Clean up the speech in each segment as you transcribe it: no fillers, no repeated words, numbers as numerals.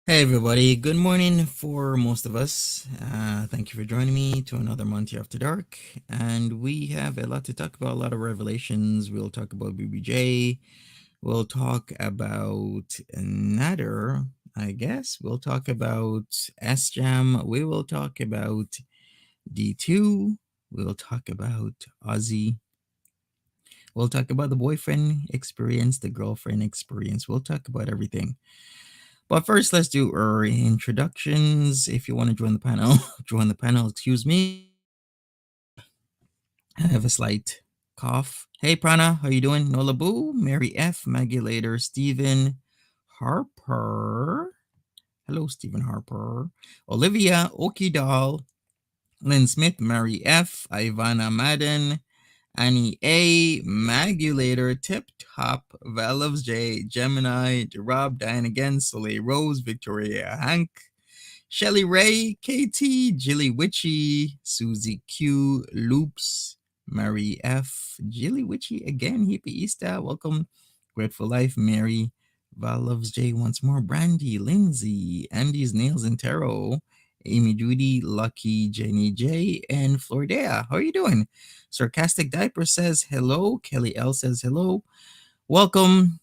Hey everybody, good morning for most of us. Thank you for joining me to another Monty After Dark. And we have a lot to talk about, a lot of revelations. We'll talk about BBJ. We'll talk about Nader, I guess. We'll talk about S-Jam. We will talk about D2. We'll talk about Ozzy. We'll talk about the boyfriend experience, the girlfriend experience. We'll talk about everything. But first, let's do our introductions. If you want to join the panel, join the panel. Excuse me. I have a slight cough. Hey, Prana, how you doing? Nola Boo, Mary F, Maggie Later, Stephen Harper. Hello, Stephen Harper. Olivia Okidal, Lynn Smith, Mary F, Ivana Madden, Annie A, Magulator, Tip Top, Valves J, Gemini, Rob, Diane again, Soleil Rose, Victoria Hank, Shelly Ray, KT, Jilly Witchy, Susie Q, Loops, Mary F, Jilly Witchy again, Hippie Easter, welcome, Grateful Life, Mary, Val Loves J once more, Brandy, Lindsay, Andy's Nails and Tarot, Amy Judy, Lucky, Jenny J, and Flordea. How are you doing? Sarcastic Diaper says hello. Kelly L says hello. Welcome,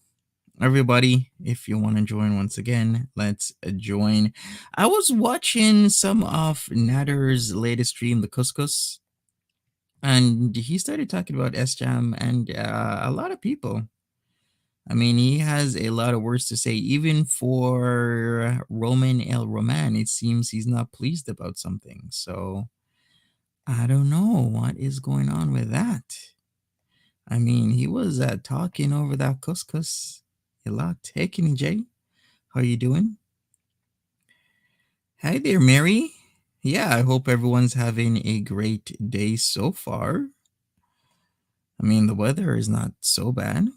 everybody. If you want to join once again, let's join. I was watching some of Nader's latest stream, the Couscous, and he started talking about S Jam and a lot of people. I mean, he has a lot of words to say, even for Roman El Roman. It seems he's not pleased about something. So I don't know what is going on with that. I mean, he was talking over that couscous a lot. Hey, Kenny J, how you doing? Hi there, Mary. Yeah, I hope everyone's having a great day so far. I mean, the weather is not so bad.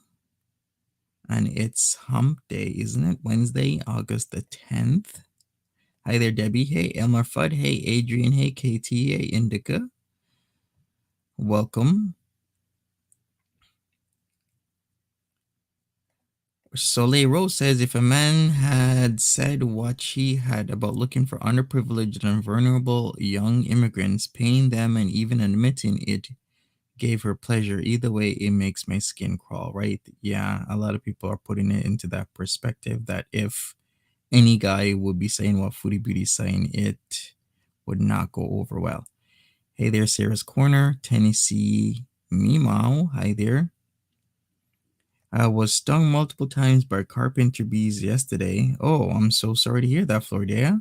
And it's hump day, isn't it? Wednesday, August the 10th. Hi there, Debbie. Hey, Elmar Fudd. Hey, Adrian. Hey, KT. Hey, Indica. Welcome. Soleil Rose says if a man had said what she had about looking for underprivileged and vulnerable young immigrants, paying them and even admitting it gave her pleasure, either way, it makes my skin crawl, right? Yeah, a lot of people are putting it into that perspective that if any guy would be saying what Foodie Beauty is saying, it would not go over well. Hey there, Sarah's Corner, Tennessee Meemaw. Hi there. I was stung multiple times by carpenter bees yesterday. Oh, I'm so sorry to hear that, Flordea.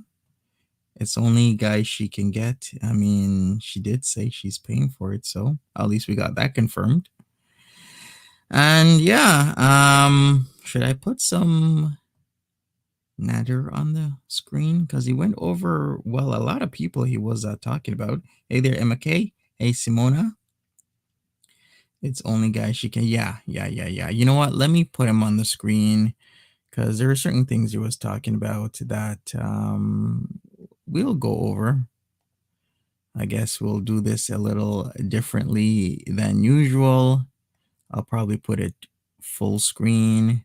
It's only guys she can get. I mean, she did say she's paying for it, so at least we got that confirmed. And yeah, should I put some Nader on the screen? Because he went over, well, a lot of people he was talking about. Hey there, Emma K. Hey, Simona. It's only guys she can. Yeah. You know what? Let me put him on the screen because there are certain things he was talking about that we'll go over. I guess we'll do this a little differently than usual. I'll probably put it full screen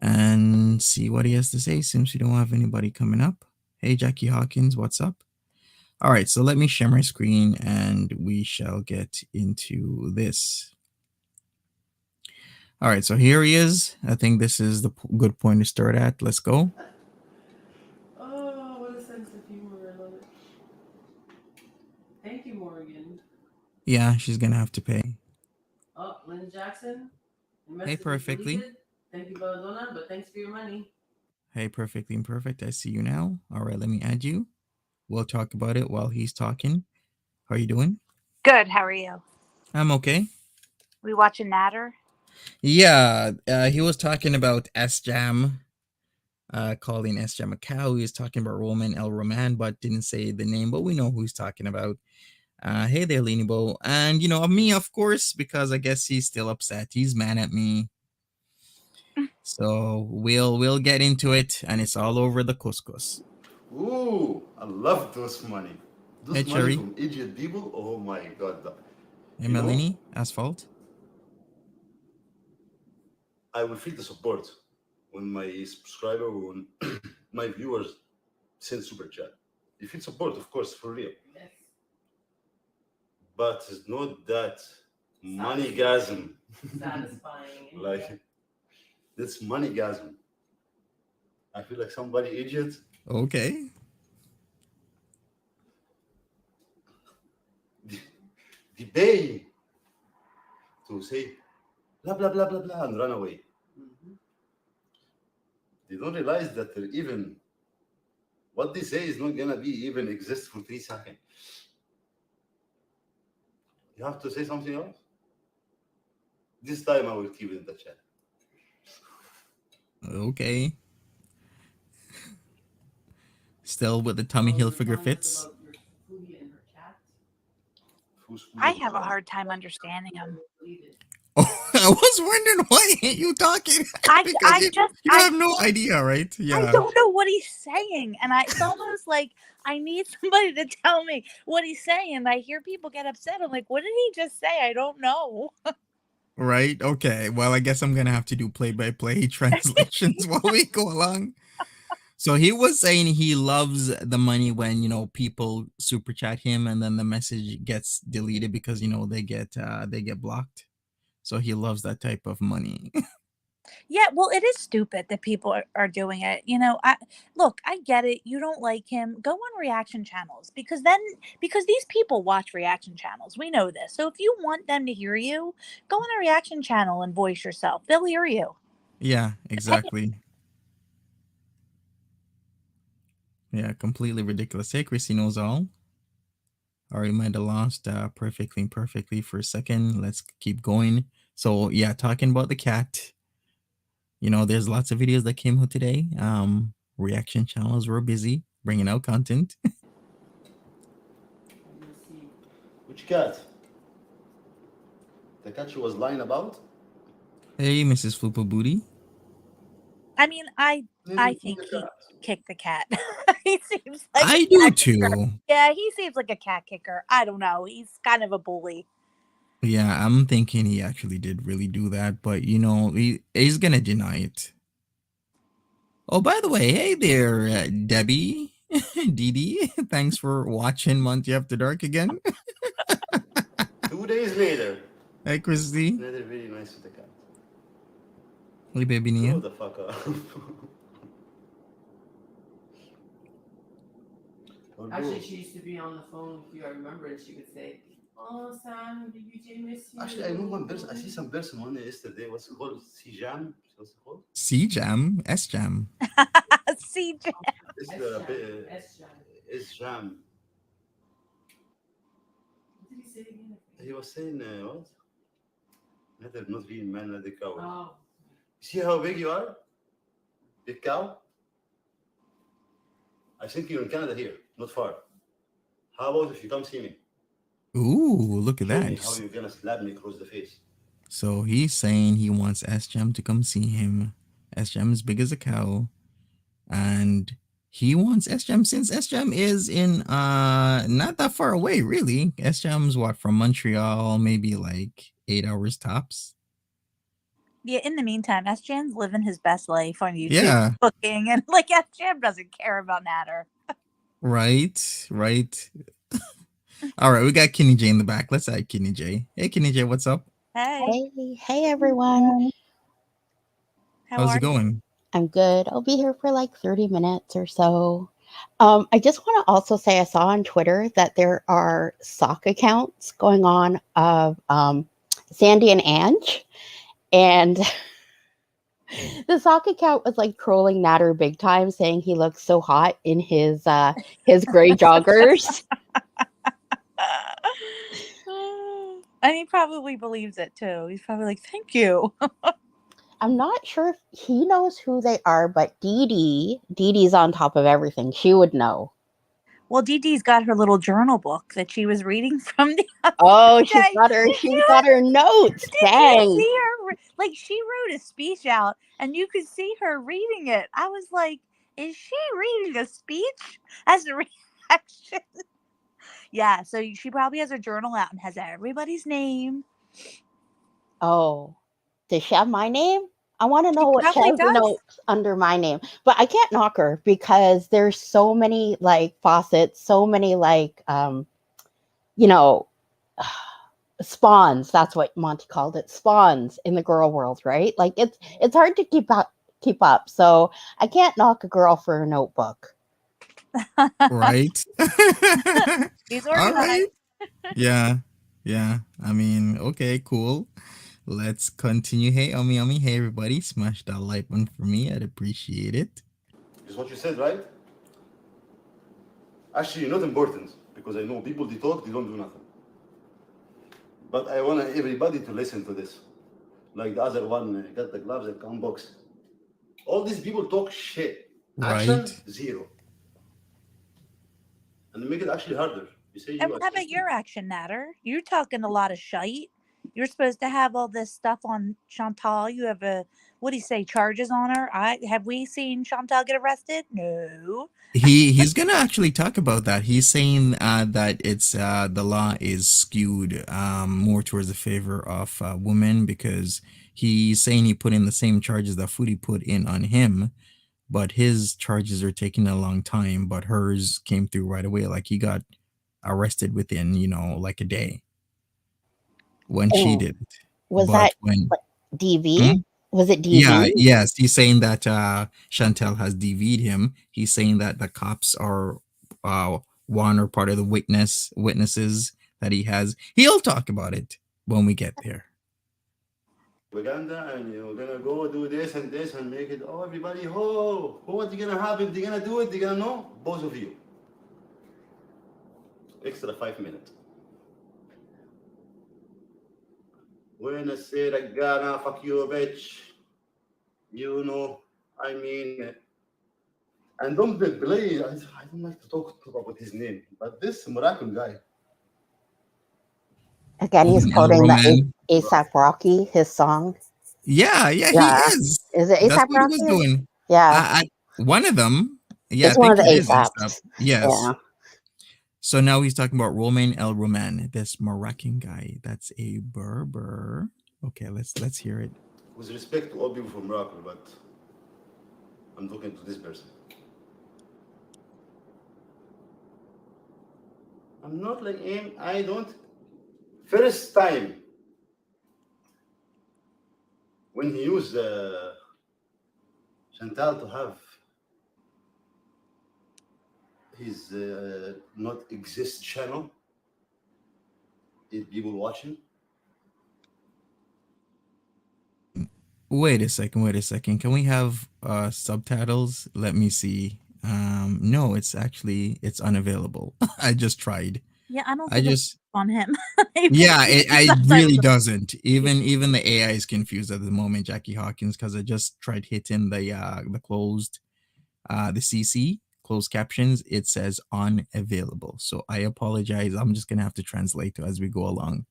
and see what he has to say since we don't have anybody coming up. Hey, Jackie Hawkins, what's up? All right, so let me share my screen and we shall get into this. All right, so here he is. I think this is the good point to start at. Let's go. Oh, what a sense of humor. I love it. Thank you, Morgan. Yeah, she's going to have to pay. Oh, Lynn Jackson. The Hey, message is perfectly. deleted. Thank you, Belladonna, but thanks for your money. Hey, perfectly imperfect. I see you now. All right, let me add you. We'll talk about it while he's talking. How are you doing? Good. How are you? I'm okay. We watching Nader? Yeah, he was talking about S Jam, calling S Jam a cow. He was talking about Roman El Roman, but didn't say the name, but we know who he's talking about. Hey there, Leany Bo. And, you know, me, of course, because I guess he's still upset. He's mad at me. So we'll get into it, and it's all over the couscous. Ooh, I love those money. Hey, Those money Cherry. from idiot people. Oh my god. Hey, You know, Melanie. Asphalt. I will feel the support when my subscriber will my viewers send super chat. If it's support, of course, for real. Yes. But it's not that money gasm. Satisfying. Like, this money gasm. I feel like somebody idiot. Okay. They pay to say blah blah blah blah blah and run away. Mhm. They don't realize that they're even what they say is not gonna be even exist for 3 seconds. You have to say something else. This time I will keep it in the chat. Okay. Still with the Tommy Oh, Hill you're figure telling us fits. about your foodie and her cat? Who's I have a hard time understanding him. Deleted. Oh, I was wondering why ain't you talking? I Because you I have no idea, right? I Yeah. don't know what he's saying, and it's almost like I need somebody to tell me what he's saying. I hear people get upset. I'm like, what did he just say? I don't know. Right? Okay. Well, I guess I'm gonna have to do play-by-play translations while we go along. So he was saying he loves the money when people super chat him and then the message gets deleted because they get blocked. So he loves that type of money. Yeah, well, it is stupid that people are doing it. I get it. You don't like him. Go on reaction channels because these people watch reaction channels. We know this. So if you want them to hear you, go on a reaction channel and voice yourself. They'll hear you. Yeah, exactly. Yeah, completely ridiculous. Hey, Chrissy knows all. Already might have lost perfectly for a second. Let's keep going. So yeah, talking about the cat. There's lots of videos that came out today. Reaction channels were busy bringing out content. I'm gonna see. Which cat? The cat she was lying about? Hey, Mrs. Flupa Booty. I mean, I think The he cat. kicked the cat. He seems like I a do cat kicker. too. Yeah, he seems like a cat kicker. I don't know. He's kind of a bully. Yeah, I'm thinking he actually did really do that, but he's gonna deny it. Oh, by the way, hey there, Debbie, Dee. Thanks for watching Monty After Dark again. 2 days later. Hey, Christy. Nader very nice with the cat. Hey, baby Grow Nia. the fuck up. Actually, she used to be on the phone with you. I remember, and she would say, "Oh, Sam, did BJ miss you?" Actually, I know one person. I see some person one yesterday. What's it called? C-Jam? What's it called? C Jam, S Jam. CJ. It's S-Jam. the S-Jam. it's Jam. What did he say again? He was saying what? Nader not being man, Nader cow. Oh, See how big you are? Big cow? I think you're in Canada here, not far. How about if you come see me? Ooh, look at Show me that. how you're gonna slap me across the face. So he's saying he wants S Jam to come see him. S Jam is big as a cow, and he wants S Jam since S Jam is in not that far away, really. S Jam's what, from Montreal, maybe like 8 hours tops. Yeah, in the meantime, S-Jam's living his best life on YouTube, Yeah, cooking, and like S-Jam doesn't care about Nader. right. All right, we got Kenny J in the back. Let's add Kenny J. Hey, Kenny J, what's up? Hey, Hey everyone. how How's are it going? I'm good. I'll be here for like 30 minutes or so. I just want to also say I saw on Twitter that there are sock accounts going on of Sandy and Ange. And the sock account was like trolling Nader big time, saying he looks so hot in his gray joggers. And he probably believes it too. He's probably like, "Thank you." I'm not sure if he knows who they are, but Dee Dee's on top of everything. She would know. Well, Dee Dee's got her little journal book that she was reading from the other Oh, she's day. got her notes. Did Dang. you see her? Like, she wrote a speech out, and you could see her reading it. I was like, "Is she reading a speech as a reaction?" Yeah, so she probably has her journal out and has everybody's name. Oh, does she have my name? I want to know what she probably has the does. notes under my name, but I can't knock her because there's so many like faucets, so many like you know, spawns. That's what Monty called it, spawns in the girl world, right? Like it's hard to keep up. So I can't knock a girl for a notebook. Right. He's All organized. right. Yeah. Yeah. I mean, okay, cool. Let's continue. Hey, Omi. Hey, everybody. Smash that like button for me. I'd appreciate it. Is what you said, right? Actually, not important because I know people they talk, they don't do nothing. But I want everybody to listen to this. Like the other one, got the gloves and come box. All these people talk shit. Action, Right. zero. And make it actually harder. You say And you how about your action, Nader? You're talking a lot of shite. You're supposed to have all this stuff on Chantal. You have what do you say, charges on her? Have we seen Chantal get arrested? No. He's gonna actually talk about that. He's saying that it's the law is skewed more towards the favor of women because he's saying he put in the same charges that Foodie put in on him, but his charges are taking a long time, but hers came through right away. Like he got arrested within, like a day when she Oh, didn't. was But that when DV? Hmm? Was it Yeah, DV? yes, he's saying that Chantel has DV'd him. He's saying that the cops are one or part of the witnesses that he has. He'll talk about it when we get there. propaganda and you're gonna go do this and make it, oh, everybody, what's gonna happen? They're gonna do it, they're gonna know, both of you. Extra 5 minutes. When I say that Ghana, fuck you, bitch, you know, I mean, and don't play, I don't like to talk about his name, but this Moroccan guy. Again, he's El quoting the Roman. ASAP Rocky, his song. Yeah, he Yeah. is. Is it That's ASAP what he was Rocky? doing. Yeah. One of them. Yeah, I It's one of think the it is ASAP. ASAPs. Yes. Yeah. So now he's talking about Romain El Roman, this Moroccan guy. That's a Berber. Okay, let's hear it. With respect to all people from Morocco, but I'm talking to this person. I'm not like him, I don't. First time when he used Chantal to have his not exist channel, did people watching? Wait a second. Can we have subtitles? Let me see. No, it's unavailable. I just tried. Yeah, I don't I think it's just on him. Yeah, Maybe it subtitles really are- doesn't. Even the AI is confused at the moment, Jackie Hawkins, because I just tried hitting the closed the CC closed captions. It says unavailable. So I apologize. I'm just gonna have to translate as we go along.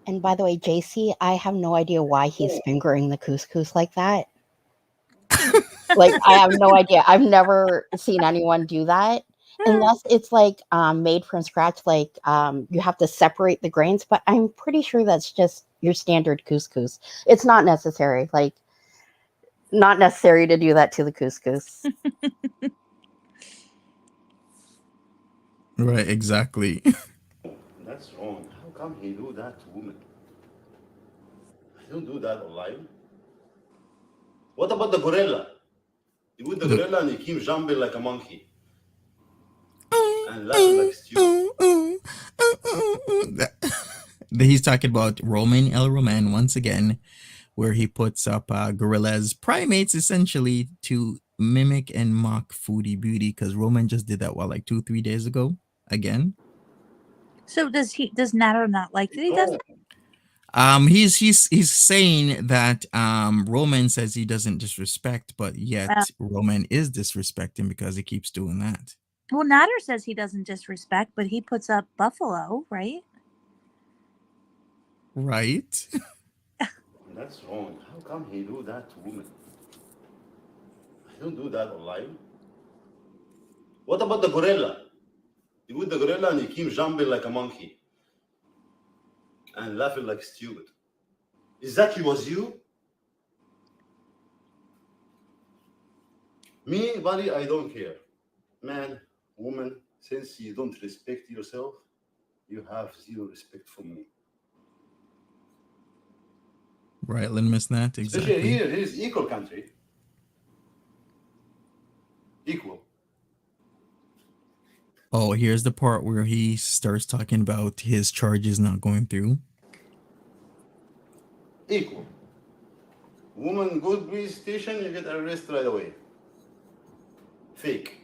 And by the way, JC, I have no idea why he's fingering the couscous like that. Like, I have no idea. I've never seen anyone do that unless it's like made from scratch. Like you have to separate the grains, but I'm pretty sure that's just your standard couscous. It's not necessary. Like, not necessary to do that to the couscous. Right, exactly. That's wrong. How come he do that to women? I don't do that online. What about the gorilla? You with the gorilla and he keeps jumping like a monkey and laughing like stupid. He's talking about Roman El Roman once again, where he puts up gorillas, primates essentially, to mimic and mock Foodie Beauty, because Roman just did that, like 2-3 days ago again. So does Nader not like that he does No, that? He's saying that Roman says he doesn't disrespect, but yet Roman is disrespecting because he keeps doing that. Well, Nader says he doesn't disrespect, but he puts up buffalo, right? Right. that's wrong. How come he do that to women? I don't do that online. What about the gorilla? You with the gorilla and he keeps jumping like a monkey and laughing like stupid. Is that was you? Me, buddy, I don't care. Man, woman, since you don't respect yourself, you have zero respect for me. Right, Miss Nat, Especially exactly. here is equal country. Equal. Oh, here's the part where he starts talking about his charges not going through. Equal. Woman go to police station, you get arrested right away. Fake.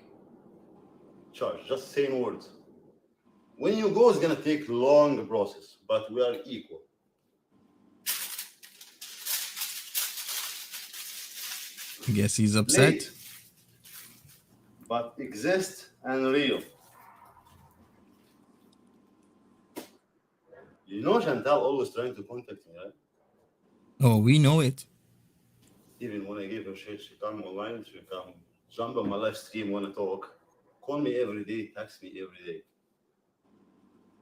Charge, just saying words. When you go, it's gonna take long process, but we are equal. I guess he's upset. Late, but exist and real. You know Chantal always trying to contact me, right? Oh, we know it. Even when I gave her shit, she come online, she come jump on my live stream, wanna talk. Call me every day, text me every day.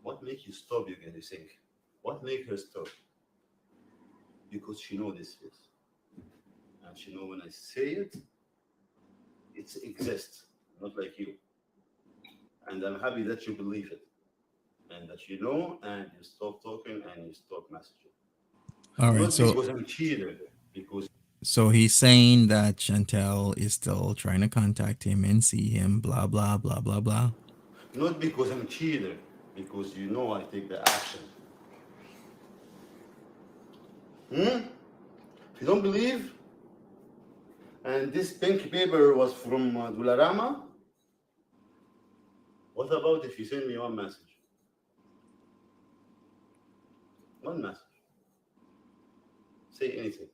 What make you stop, you guys think? What make her stop? Because she know this face. And she know when I say it, it exists, not like you. And I'm happy that you believe it. And that you know, and you stop talking and you stop messaging. All right, Not so because I'm cheating, because he's saying that Chantal is still trying to contact him and see him, blah blah blah blah blah. not because I'm cheater, because you know I take the action. If you don't believe, and this pink paper was from Dularama, what about if you send me one message? One message. Say anything.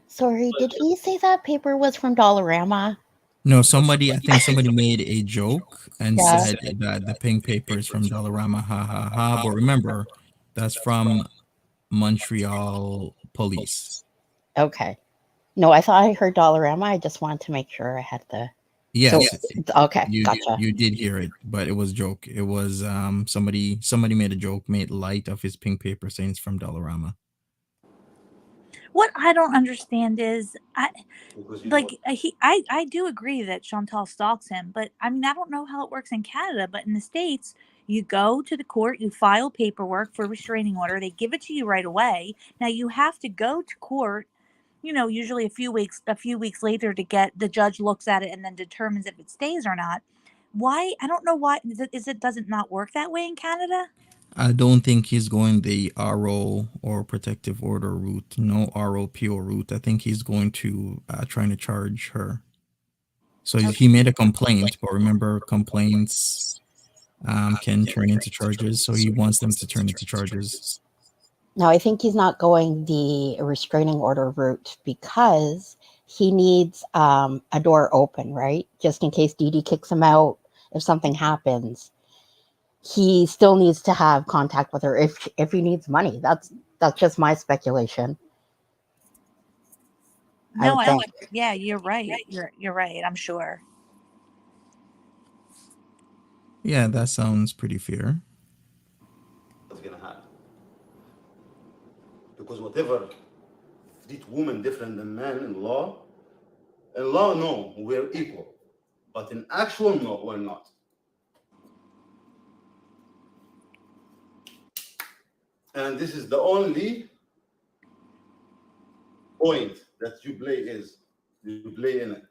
Sorry, did he say that paper was from Dollarama? No, I think somebody made a joke and Yeah. said that the pink paper is from Dollarama, ha ha ha. But remember, that's from Montreal police. Okay. No, I thought I heard Dollarama. I just wanted to make sure I had the. Yes, So, okay, gotcha. you did hear it, but it was joke. It was somebody made a joke, made light of his pink paper, saying it's from Dollarama. What I don't understand is, Because you like I do agree that Chantal stalks him, but I mean I don't know how it works in Canada, but in the States, you go to the court, you file paperwork for restraining order, they give it to you right away. Now you have to go to court, usually a few weeks later to get the judge looks at it and then determines if it stays or not. Why? I don't know why does it not work that way in Canada? I don't think he's going the RO or protective order route. No ROPO route. I think he's going to trying to charge her. So he made a complaint, but remember, complaints can turn into charges. So he wants them to turn into charges. No, I think he's not going the restraining order route because he needs a door open, right? Just in case Dee Dee kicks him out, if something happens, he still needs to have contact with her if he needs money. That's just my speculation. No, yeah, you're right. You're right. I'm sure. Yeah, that sounds pretty fair. what's gonna happen. Because whatever this woman different than man in law, no, we're equal. But in actual, no, we're not. And this is the only point that you play in it.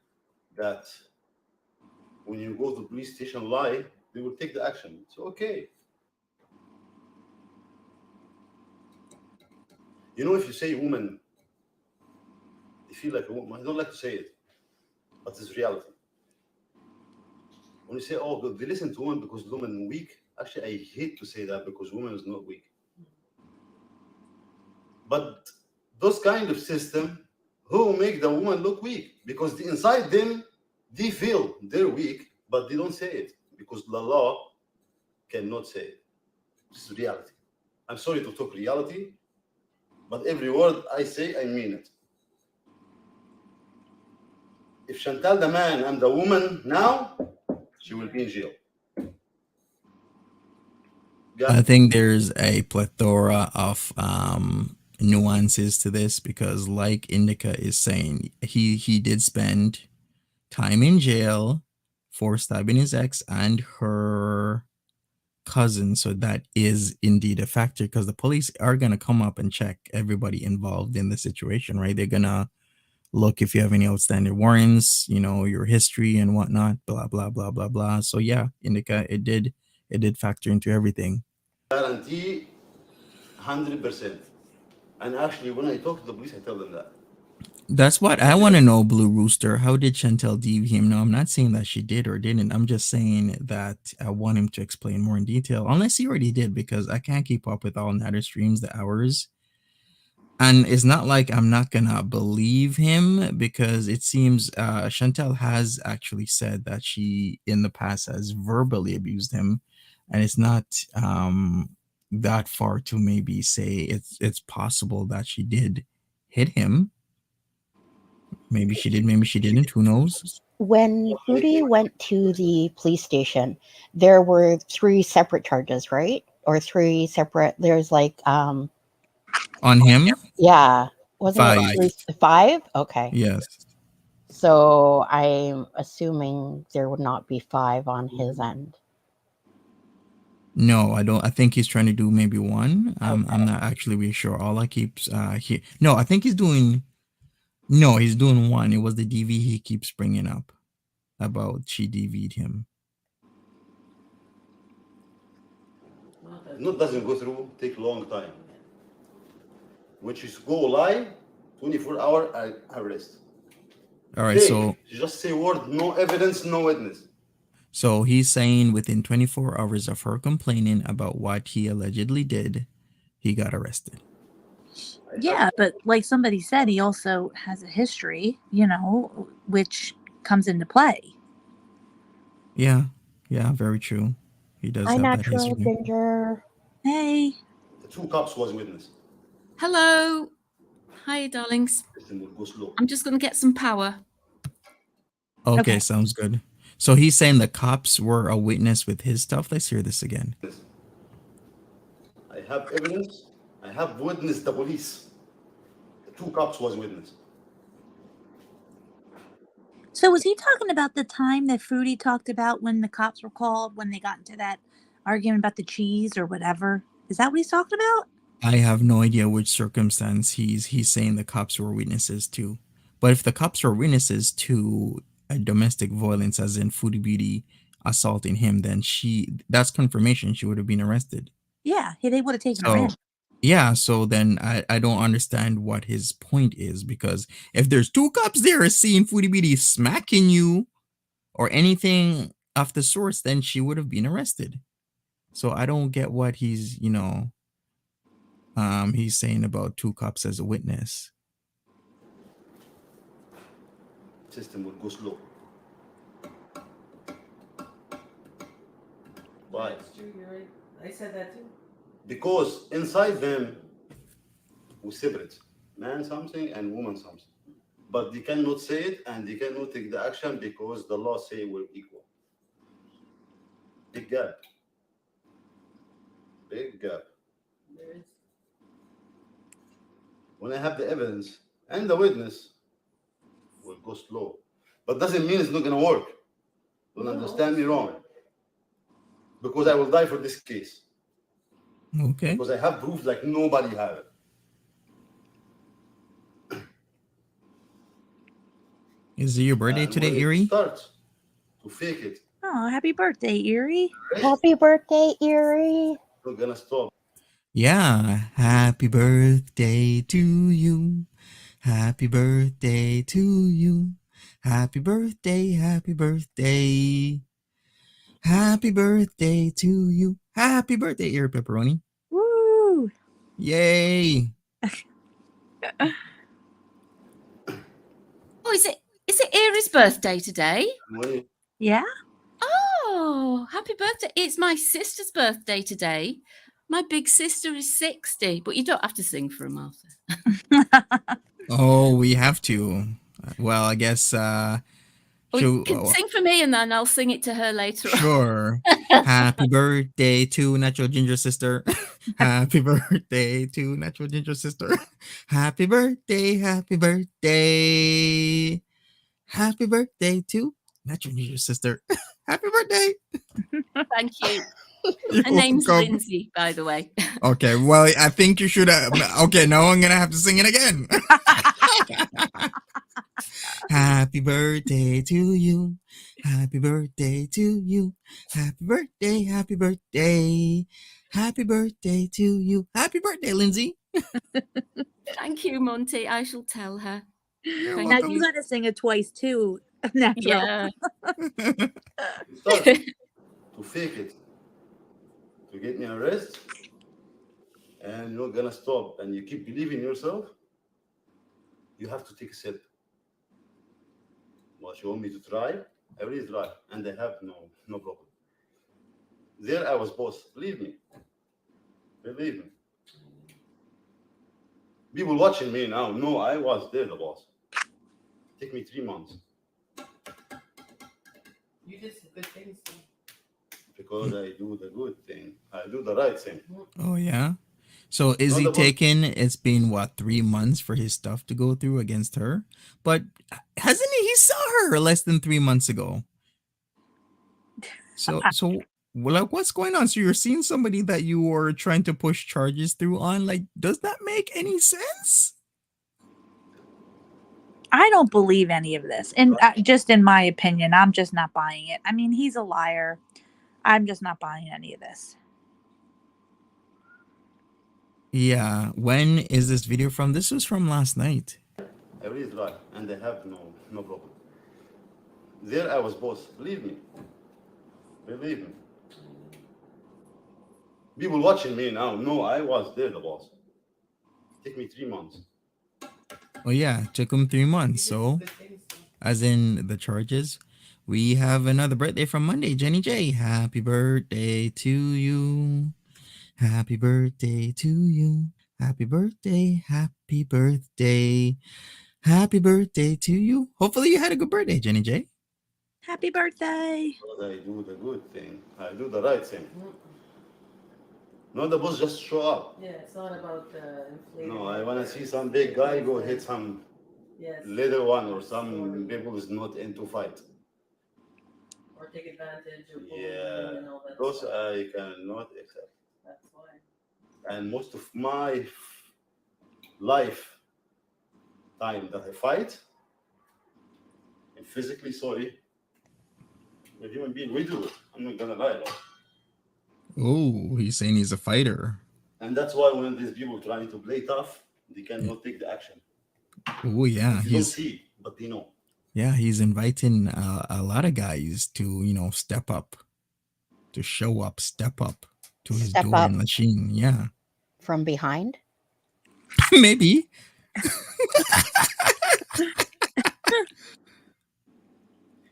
That when you go to police station lie, they will take the action. It's okay. You know, if you say woman, they feel like a woman. I don't like to say it, but it's reality. When you say, oh, they listen to women because women are weak, actually, I hate to say that because women is not weak. But those kind of system who make the woman look weak because inside them, they feel they're weak, but they don't say it because the law cannot say it. This is reality. I'm sorry to talk reality, but every word I say, I mean it. If Chantal the man and the woman now, she will be in jail. I think there's a plethora of nuances to this because, like Indica is saying, he did spend time in jail for stabbing his ex and her cousin. So that is indeed a factor because the police are going to come up and check everybody involved in the situation, right? They're going to look if you have any outstanding warrants, your history and whatnot, blah, blah, blah, blah, blah. So yeah, Indica, it did factor into everything. Guarantee 100%. And actually, when I talk to the police, I tell them that. That's what I want to know, Blue Rooster. How did Chantal DV him? No, I'm not saying that she did or didn't. I'm just saying that I want him to explain more in detail, unless he already did, because I can't keep up with all Nader streams, the hours. And it's not like I'm not gonna believe him because it seems Chantal has actually said that she in the past has verbally abused him, and it's not that far to maybe say it's possible that she did hit him. Maybe she did, maybe she didn't. Who knows? When Foodie went to the police station, there were 3 separate charges, right? Or 3 separate. There's like On him? yeah, wasn't 5. it 5? Okay. Yes. So I'm assuming there would not be 5 on his end. No, I don't. I think he's trying to do maybe 1. I'm not actually really sure. All I keeps no, I think he's doing. No, he's doing 1. It was the DV he keeps bringing up about she DV'd him. Not doesn't go through, take long time. When you go live, 24-hour arrest. All right, so you just say word, no evidence, no witness. So he's saying within 24 hours of her complaining about what he allegedly did, he got arrested. Yeah, but like somebody said, he also has a history, which comes into play. Yeah, very true. He does have that history. Ginger. Hey. The 2 cops was witness. Hello. Hi, darlings. I'm just going to get some power. Okay, sounds good. So he's saying the cops were a witness with his stuff. Let's hear this again. I have evidence. I have witnessed the police. The 2 cops was witness. So was he talking about the time that Foodie talked about when the cops were called, when they got into that argument about the cheese or whatever? Is that what he's talking about? I have no idea which circumstance he's saying the cops were witnesses to. But if the cops were witnesses to a domestic violence, as in Foodie Beauty assaulting him, then that's confirmation she would have been arrested. Yeah, they would have taken her in. Yeah, so then I don't understand what his point is, because if there's 2 cops there seeing Foodie Beauty smacking you or anything of the sorts, then she would have been arrested. So I don't get what he's saying about 2 cops as a witness. System will go slow. Why? That's true, you're right. I said that too. Because inside them, we separate man something and woman something. But they cannot say it and they cannot take the action because the law say we're equal. Big gap. Big gap. There is. When I have the evidence and the witness, we'll go slow. But doesn't mean it's not gonna work. Don't understand me wrong. Because I will die for this case. Okay. Because I have proof like nobody have it. Is it your birthday today, Erie? Start to fake it. Oh, happy birthday, Erie. Happy birthday, Erie. Not gonna stop. Yeah, happy birthday to you. Happy birthday to you. Happy birthday, happy birthday. Happy birthday to you. Happy birthday, Erie Pepperoni. Woo! Yay. Oh, is it Erie's birthday today? Yeah? Oh, happy birthday. It's my sister's birthday today. My big sister is 60, but you don't have to sing for her, Martha. Oh, we have to. Well, I guess You can sing for me and then I'll sing it to her later on. Sure. Happy birthday to Natural Ginger Sister. Happy birthday to Natural Ginger Sister. Happy birthday, happy birthday. Happy birthday to not your sister. Happy birthday. Thank you. You're Her name's welcome. Lindsay, by the way. Okay, well, I think you should have. Okay, now I'm gonna have to sing it again. Happy birthday to you. Happy birthday to you. Happy birthday, happy birthday. Happy birthday to you. Happy birthday, Lindsay. Thank you, Monty. I shall tell her. You're Thank Now welcome. you got to sing it twice too, natural. Yeah. You start to fake it, to get me arrested, and you're not gonna stop, and you keep believing yourself, you have to take a sip. What you want me to try? I really try, and I have no problem. There I was boss. Believe me. Believe me. People watching me now know I was there the boss. It took me 3 months You did some good things. Too. because I do the good thing. I do the right thing. Oh yeah. So is Not he the boss. taking? It's been what 3 months for his stuff to go through against her, but hasn't he? He saw her less than 3 months ago. So well, like, what's going on? So you're seeing somebody that you were trying to push charges through on. Like, does that make any sense? I don't believe any of this. And just in my opinion, I'm just not buying it. I mean, he's a liar. I'm just not buying any of this. Yeah. When is this video from? This was from last night. I really try, and I have no problem. There I was boss. Believe me. Believe me. People watching me now know I was there the boss. It took me 3 months. Oh yeah, took him 3 months. So, Good things. Too. as in the charges, we have another birthday from Monday, Jenny J. Happy birthday to you. Happy birthday to you. Happy birthday. Happy birthday. Happy birthday to you. Hopefully you had a good birthday, Jenny J. Happy birthday. Because I do the good thing. I do the right thing. Not the boss just show up. Yeah, it's not about inflating. No, I want to see some big guy go hit some Yes. little one or some people who's not into fight. Or take advantage of Yeah, and all that. those stuff. I cannot accept. That's why. And most of my life time that I fight, I'm physically sorry. We're human being, we do it. I'm not gonna lie. Oh, he's saying he's a fighter. And that's why when these people trying to play tough, they cannot take the action. Oh yeah, They don't see, but they know. Yeah, he's inviting a lot of guys to, step up, to show up, step up to his Step door up. and machine. Yeah, From behind. maybe.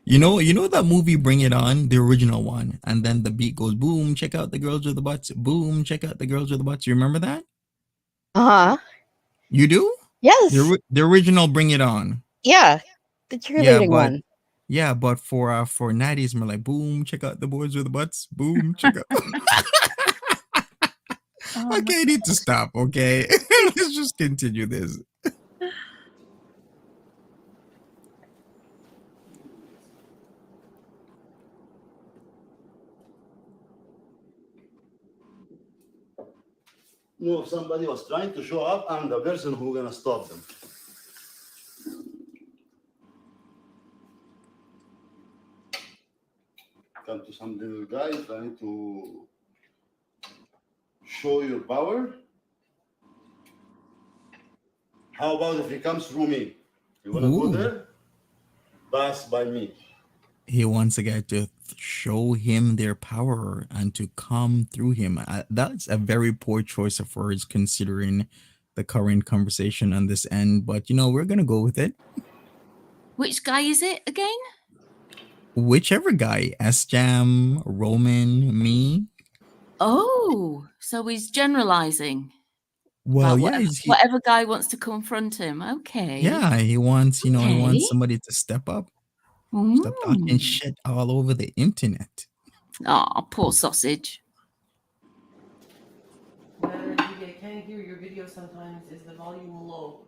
You know that movie Bring It On, the original one, and then the beat goes boom, check out the girls with the butts, boom, check out the girls with the butts. You remember that? Uh huh. You do? Yes. The original Bring It On. Yeah. The cheerleading but one. yeah, but for Natty's, we're like boom, check out the boys with the butts, boom, check out. Oh, Okay, I need to stop. Okay, let's just continue this. No, if somebody was trying to show up, I'm the person who's gonna stop them. Come to some little guy trying to show your power. How about if he comes through me? You wanna go Ooh. there? Pass by me. He wants a guy to show him their power and to come through him. That's a very poor choice of words considering the current conversation on this end. But we're gonna go with it. Which guy is it again? Whichever guy, S-Jam, Roman, me. Oh, so he's generalizing. Well, about yeah, whatever guy wants to confront him. Okay. yeah, he wants, he Okay. wants somebody to step up. Stop talking Mm. shit all over the internet. Oh, poor sausage. I can't hear your video sometimes. Is the volume low?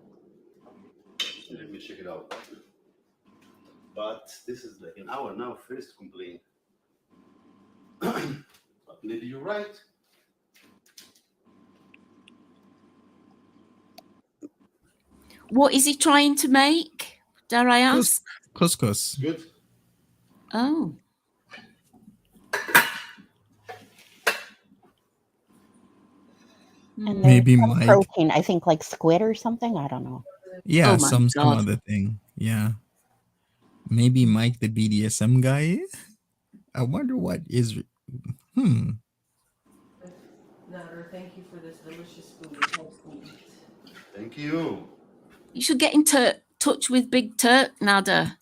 Let me check it out. But this is like an hour now. First complaint. But maybe you're right. What is he trying to make? Dare I ask? Couscous. Good. Oh. And there's Maybe some Mike. protein, I think like squid or something. I don't know. Yeah, Oh my some God. other thing. Yeah. Maybe Mike the BDSM guy. I wonder what is. Nader, thank you for this delicious food. It helps me eat. Thank you. You should get in touch with Big Turk, Nader.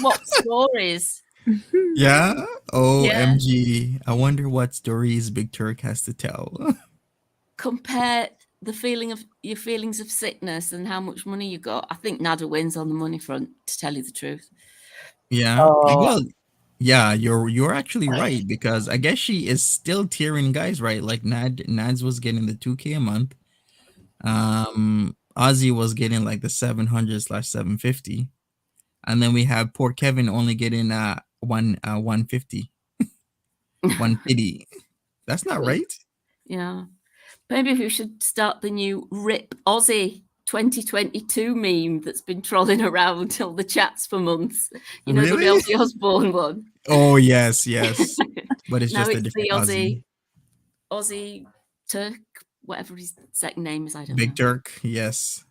What stories? Yeah. OMG. I wonder what stories Big Turk has to tell. Compare the feeling of your feelings of sickness and how much money you got. I think Nader wins on the money front, to tell you the truth. Yeah. Oh. Well, yeah, you're actually right, because I guess she is still tiering guys, right? Like Nadz was getting the 2K a month. Ozzy was getting like the 700/750. And then we have poor Kevin only getting 150. 150. That's not right. Yeah. Maybe we should start the new RIP Aussie 2022 meme that's been trolling around all the chats for months. You know, Really? the Ozzy Osbourne one. Oh yes, yes. But it's Now just a it's different the Aussie. Aussie Turk, whatever his second name is, I don't Big know. Turk, yes.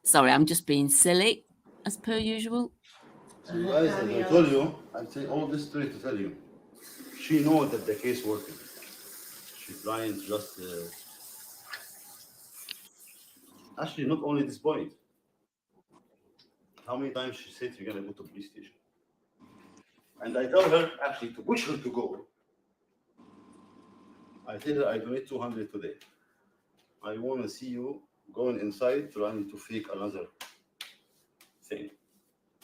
Sorry, I'm just being silly, as per usual. So guys, as I told you, I say all this story to tell you. She knows that the case working. She's trying to just actually not only this point. How many times she said you're gonna go to police station? And I tell her actually to push her to go. I tell her I donate 200 today. I want to see you going inside trying to fake another thing.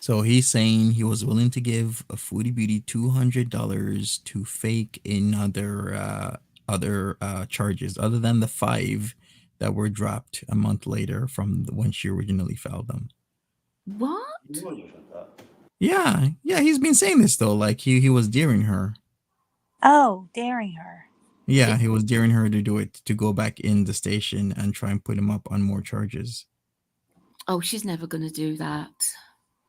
So he's saying he was willing to give a Foodie Beauty $200 to fake another other charges other than the 5 that were dropped a month later from when she originally filed them. What? You know, Chantal. Yeah, he's been saying this though, like he was daring her. Oh, daring her. Yeah, he was daring her to do it, to go back in the station and try and put him up on more charges. Oh, she's never going to do that,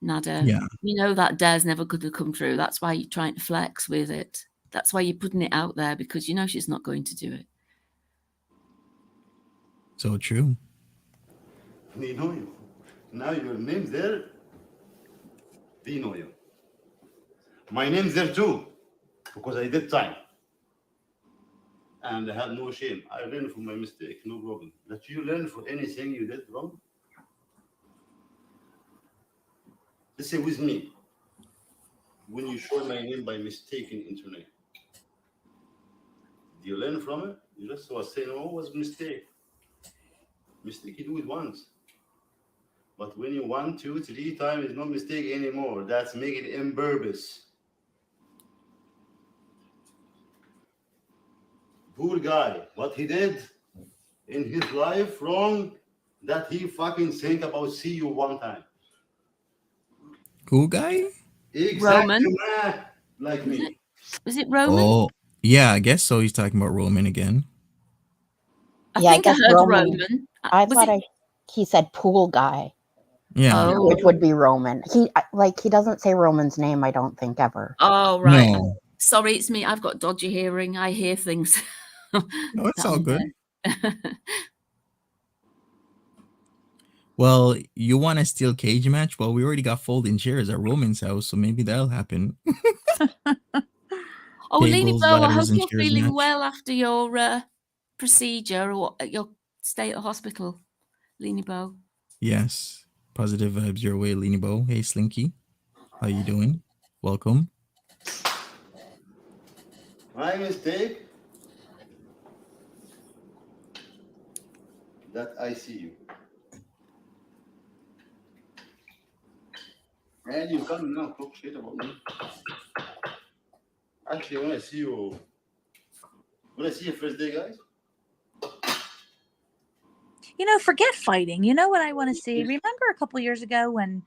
Nader. Yeah. You know that dare's never going to come true. That's why you're trying to flex with it. That's why you're putting it out there, because you know she's not going to do it. So true. They know you. Now your name's there. They know you. My name's there too, because I did time. And I had no shame. I learned from my mistake, no problem. That you learn for anything you did wrong. Let's say with me, when you show my name by mistake in internet, do you learn from it? You just was saying, oh, it was a mistake. Mistake, you do it once. But when you 1, 2, 3 times, it's not mistake anymore. That's making it in purpose. Poor guy, what he did in his life wrong, that he fucking think about see you one time. Cool guy? Exactly, man, like me. Was it Roman? Oh, yeah, I guess so. He's talking about Roman again. I Yeah, I think I guess heard Roman. Roman. I thought he said pool guy, Yeah. Oh. which would be Roman. He doesn't say Roman's name, I don't think, ever. Oh, right. No. Sorry, it's me. I've got dodgy hearing. I hear things. No, it's all good. There. Well, you want a steel cage match? Well, we already got folding chairs at Roman's house, so maybe that'll happen. Oh, Leanie Tables, Bo, I ladders, hope and you're chairs feeling match. well after your procedure or at your stay at the hospital, Leanie Bo. Yes. Positive vibes your way, Leanie Bo. Hey, Slinky. How you doing? Welcome. My mistake that I see you. And you come now talk shit about me. Actually, when I see you first day, guys. You know, forget fighting. You know what I want to see? Remember a couple years ago when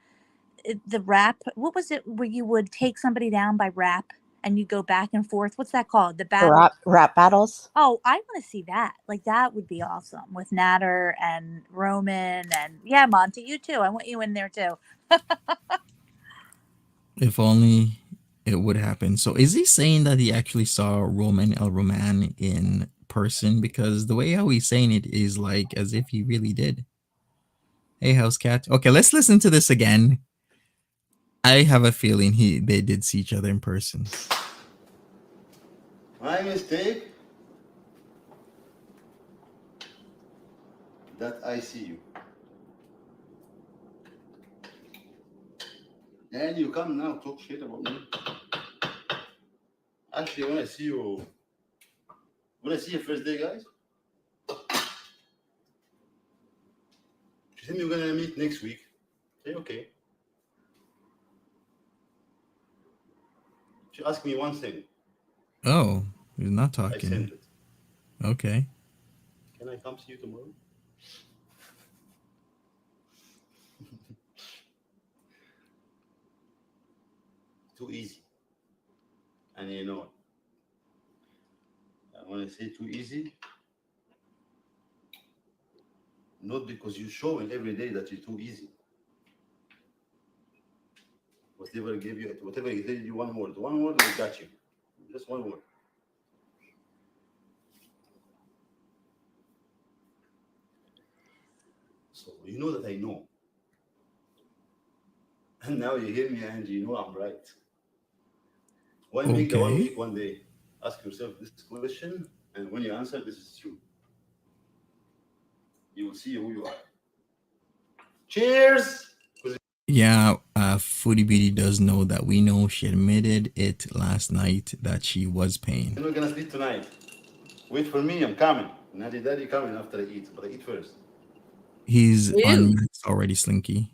the rap. What was it where you would take somebody down by rap and you go back and forth? What's that called? The battle. Rap battles. Oh, I want to see that. Like that would be awesome with Nader and Roman and yeah, Monty, you too. I want you in there too. If only it would happen. So is he saying that he actually saw Roman El Roman in person? Because the way how he's saying it is like as if he really did. Hey, house cat. Okay, let's listen to this again. I have a feeling they did see each other in person. My mistake that I see you. And you come now talk shit about me. Actually, when I see you first day, guys, you think we're gonna meet next week? Say okay. She asked me one thing. Oh, he's not I talking. sent it. Okay. Can I come see you tomorrow? Too easy. And you know it. And when I say too easy, not because you're showing every day that you're too easy. Whatever he did you one word, we got you. Just one word. So you know that I know. And now you hear me and you know I'm right. Make the 1 week, 1 day. Ask yourself this question, and when you answer, this is true. You will see who you are. Cheers! Yeah, Foodie Beauty does know that we know she admitted it last night that she was paying. We're gonna sleep tonight. Wait for me, I'm coming. Daddy coming after I eat, but I eat first. He's on max already, Slinky.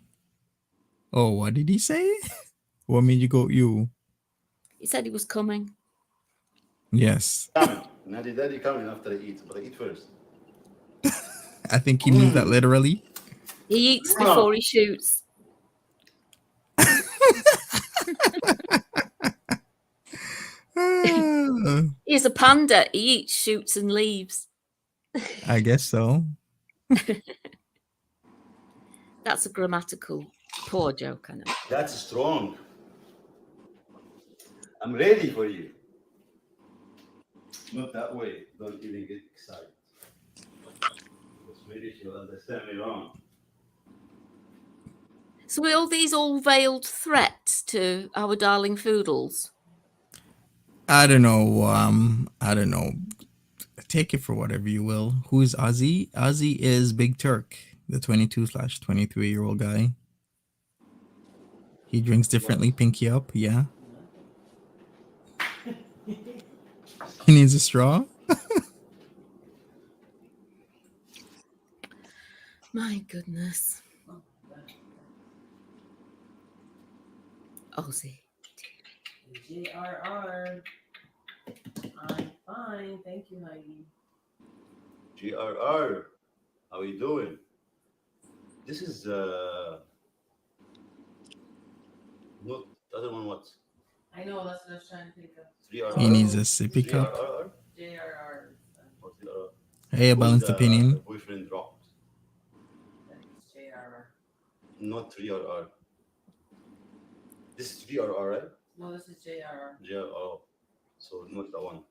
Oh, what did he say? What made you go you? He said he was coming. Yes. Coming. Daddy coming after I eat, but I eat first. I think he means that literally. He eats before he shoots. He's a panda. He eats, shoots, and leaves. I guess so. That's a grammatical poor joke, I know. That's strong. I'm ready for you. Not that way. Don't even get excited. Because maybe she'll understand me wrong. So are all these all veiled threats to our darling Foodles? I don't know. I don't know. Take it for whatever you will. Who is Ozzy? Ozzy is Big Turk, the 22/23-year-old guy. He drinks differently. Pinky up, yeah. He needs a straw. My goodness. Ozzy. JRR. I'm fine. Thank you, Heidi. GRR. How you doing? This is not the other one. What? I know, that's what I was trying to think of. 3RR. He needs a sippy cup. JRR. What's the other? Hey, a balanced opinion. The boyfriend dropped. That's JRR. Not 3RR. This is 3RR, right? No, this is JRR. JRR. So not the one.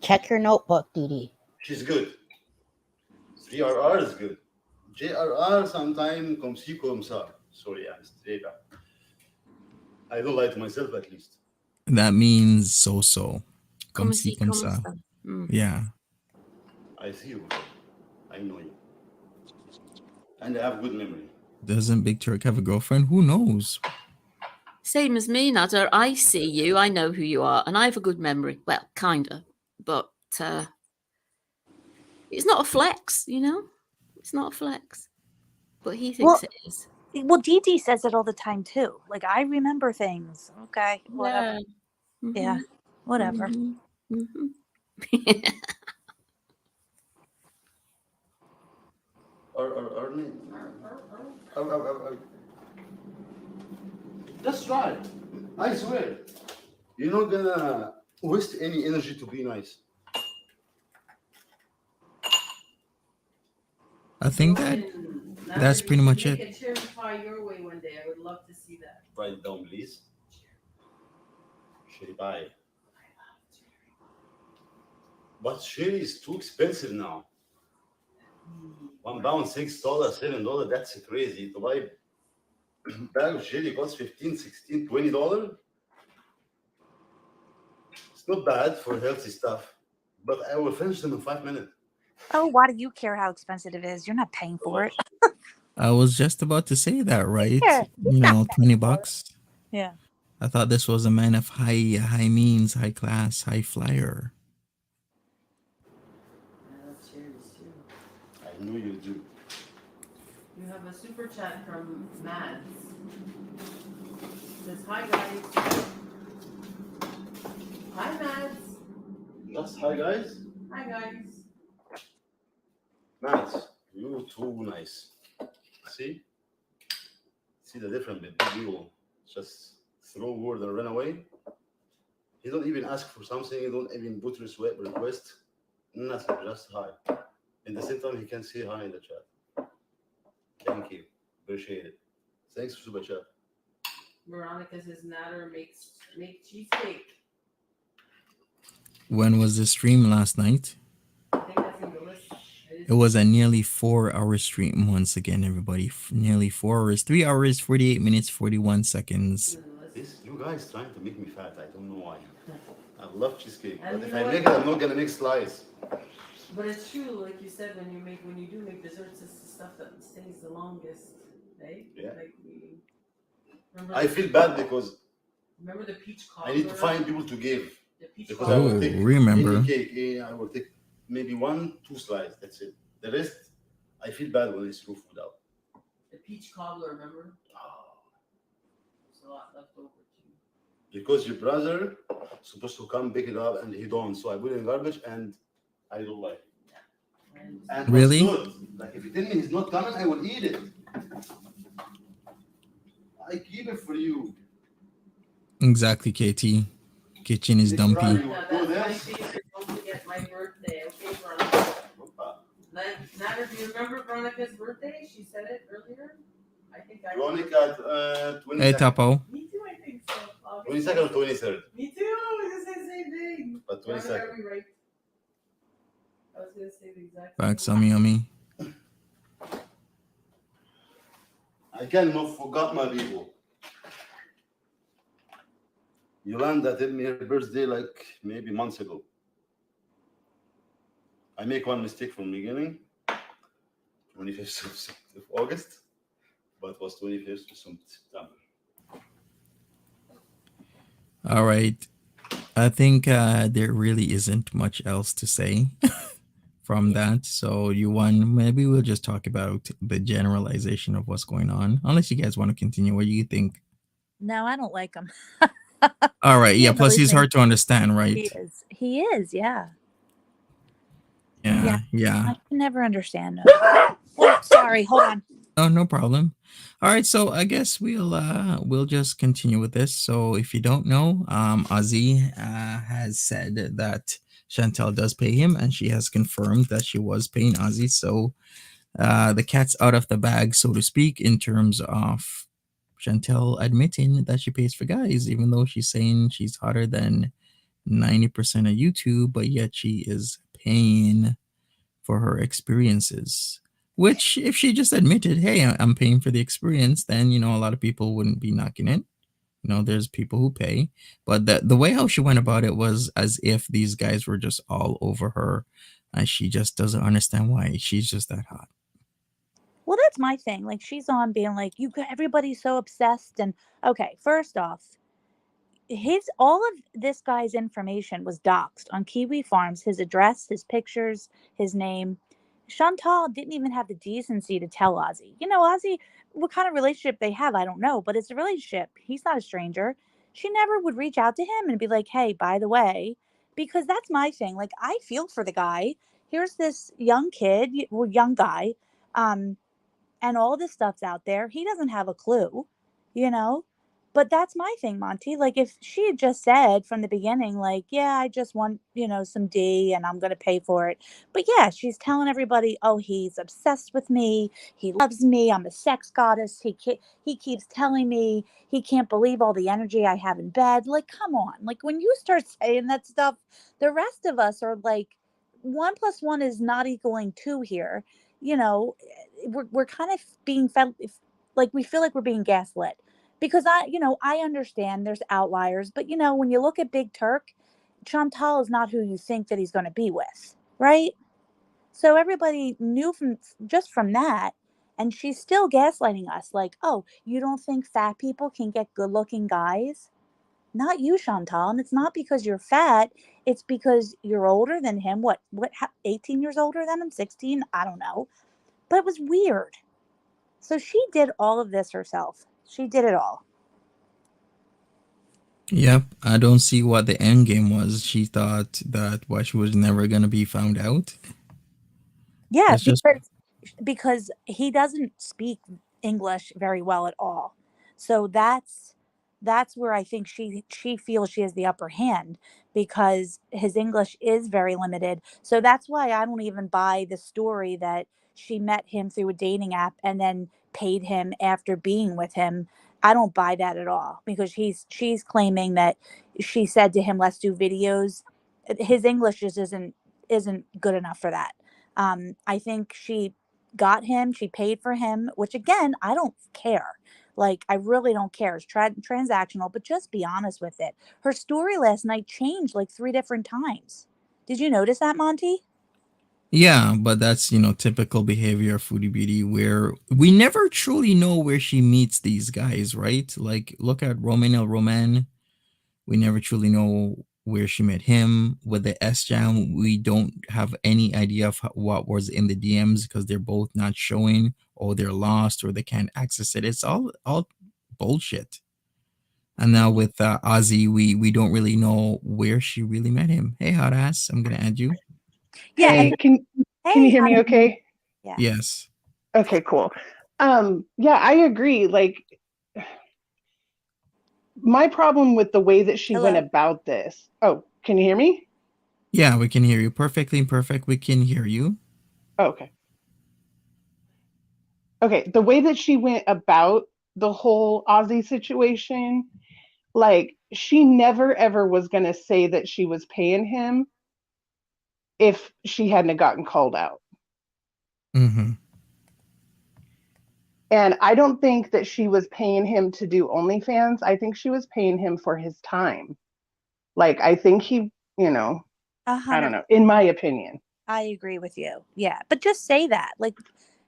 Check your notebook, Didi. She's good. 3RR is good. JRR sometimes comme ci comme ça. Sorry, I'm straight up. I don't lie to myself at least. That means so. Come si, comme ça. Yeah. I see you. I know you. And I have good memory. Doesn't Big Turk have a girlfriend? Who knows? Same as me, Nader. I see you, I know who you are, and I have a good memory. Well, kinda. But it's not a flex, you know? It's not a flex. But he thinks it is. Well, Dee says it all the time too. Like, I remember things. Okay, whatever. Yeah, Yeah, whatever. Just try. I swear. You're not gonna waste any energy to be nice. I think that that's pretty much it. Make a cherry pie your way one day. I would love to see that. Write it down, please. Cherry pie. But cherry is too expensive now. £1, $6, $7. That's crazy. To buy a bag of cherry costs $15, $16, $20. It's not bad for healthy stuff, but I will finish them in 5 minutes. Oh, why do you care how expensive it is? You're not paying for it. I was just about to say that, right? Yeah, You know, $20. Yeah. I thought this was a man of high means, high class, high flyer. I love cherries too. I know you do. You have a super chat from Nadz. Says, hi guys. Hi Nadz. Just hi, guys. Hi guys. Nice. You too nice. See? See the difference between you. Just throw word and run away. He don't even ask for something. He don't even put request. Nothing. Just hi. In the same time, he can say hi in the chat. Thank you. Appreciate it. Thanks for super chat. Veronica says Nader make cheesecake. When was the stream last night? I think that's in the list. It was a nearly 4-hour stream once again, everybody. Nearly 4 hours, 3 hours, 48 minutes, 41 seconds. This you guys trying to make me fat. I don't know why. I love cheesecake, And but you if know I what? make it, I'm not gonna make slice. But it's true, like you said, when you do make desserts, it's the stuff that stays the longest, right? Yeah. Like I feel bad because remember the peach cobbler? I need to find people to give. The peach Because I Oh, will take remember. any cake. I will take maybe 1-2 slices. That's it. The rest, I feel bad when I throw food out. The peach cobbler, remember? There's a lot left over too. Because your brother supposed to come pick it up and he don't. So I put it in garbage and I don't like it. And Really? what's good, like if you tell me he's not coming, I will eat it. I keep it for you. Exactly, KT. Kitchen is Next dumpy. Friday, you That's will do my this. favorite. Don't forget my birthday, okay, Veronica? Nader, do you remember Veronica's birthday? She said it earlier. I think I. Veronica, 22nd. Hey, Tapo. Me too, I think so. 22nd or 23rd. Me too. I was gonna say the same thing. But Veronica, 22nd. are we right? I was gonna say the exact Back same some yummy. I cannot forget my people. Yolanda told me her birthday like maybe months ago. I make one mistake from the beginning. 25th of August, but it was 25th of September. All right. I think there really isn't much else to say from that. So maybe we'll just talk about the generalization of what's going on. Unless you guys want to continue. What do you think? No, I don't like him. All right. He Yeah. Plus, annoys he's me. hard to understand, right? He is, yeah. Yeah. I can never understand him. Oh, sorry, hold on. Oh, no problem. All right, so I guess we'll just continue with this. So if you don't know, Ozzy has said that Chantal does pay him, and she has confirmed that she was paying Ozzy. So the cat's out of the bag, so to speak, in terms of Chantal admitting that she pays for guys, even though she's saying she's hotter than 90% of YouTube, but yet she is paying for her experiences. Which, if she just admitted, hey, I'm paying for the experience, then, a lot of people wouldn't be knocking it. There's people who pay. But the way how she went about it was as if these guys were just all over her, and she just doesn't understand why she's just that hot. Well, that's my thing. Like, she's on being like, everybody's so obsessed. And okay, first off, all of this guy's information was doxed on Kiwi Farms, his address, his pictures, his name. Chantal didn't even have the decency to tell Ozzy. Ozzy, what kind of relationship they have, I don't know, but it's a relationship. He's not a stranger. She never would reach out to him and be like, hey, by the way, because that's my thing. Like, I feel for the guy. Here's this young kid, young guy, and all this stuff's out there. He doesn't have a clue, you know? But that's my thing, Monty. Like, if she had just said from the beginning, like, yeah, I just want, some D and I'm going to pay for it. But yeah, she's telling everybody, oh, he's obsessed with me. He loves me. I'm a sex goddess. He keeps telling me he can't believe all the energy I have in bed. Like, come on. Like, when you start saying that stuff, the rest of us are like, 1 + 1 is not equaling 2 here. We're kind of being fed, like, we feel like we're being gaslit because I understand there's outliers, but when you look at Big Turk, Chantal is not who you think that he's going to be with, right? So everybody knew from that, and she's still gaslighting us like, "Oh, you don't think fat people can get good-looking guys?" Not you, Chantal, and it's not because you're fat, it's because you're older than him. What 18 years older than him? 16? I don't know. But it was weird. So she did all of this herself. She did it all. Yep, I don't see what the end game was. She thought that she was never gonna be found out. Yeah, It's just because he doesn't speak English very well at all. So that's where I think she feels she has the upper hand because his English is very limited. So that's why I don't even buy the story that she met him through a dating app and then paid him after being with him. I don't buy that at all because she's claiming that she said to him, "Let's do videos." His English just isn't good enough for that. I think she got him, she paid for him, which again, I don't care. Like, I really don't care. It's transactional, but just be honest with it. Her story last night changed like 3 different times. Did you notice that, Monty? yeah, but that's typical behavior of Foodie Beauty, where we never truly know where she meets these guys, right? Like, look at Roman El Roman. We never truly know where she met him. With the S Jam, we don't have any idea of what was in the DMs because they're both not showing, or they're lost, or they can't access it. It's all bullshit. And now with Ozzy, we don't really know where she really met him. Hey, hot ass, I'm gonna add you. Yeah. Hey, can you hear me okay? Yeah. Yes. Okay, cool. Yeah, I agree. Like, my problem with the way that she went Hello? about this. Oh, can you hear me? Yeah, we can hear you perfectly. Perfect. We can hear you. Oh, okay. Okay, the way that she went about the whole Ozzy situation, like, she never ever was going to say that she was paying him if she hadn't gotten called out. Mm-hmm. And I don't think that she was paying him to do OnlyFans. I think she was paying him for his time. Like, I think he, I don't 100. know, in my opinion. I agree with you. Yeah. But just say that. Like,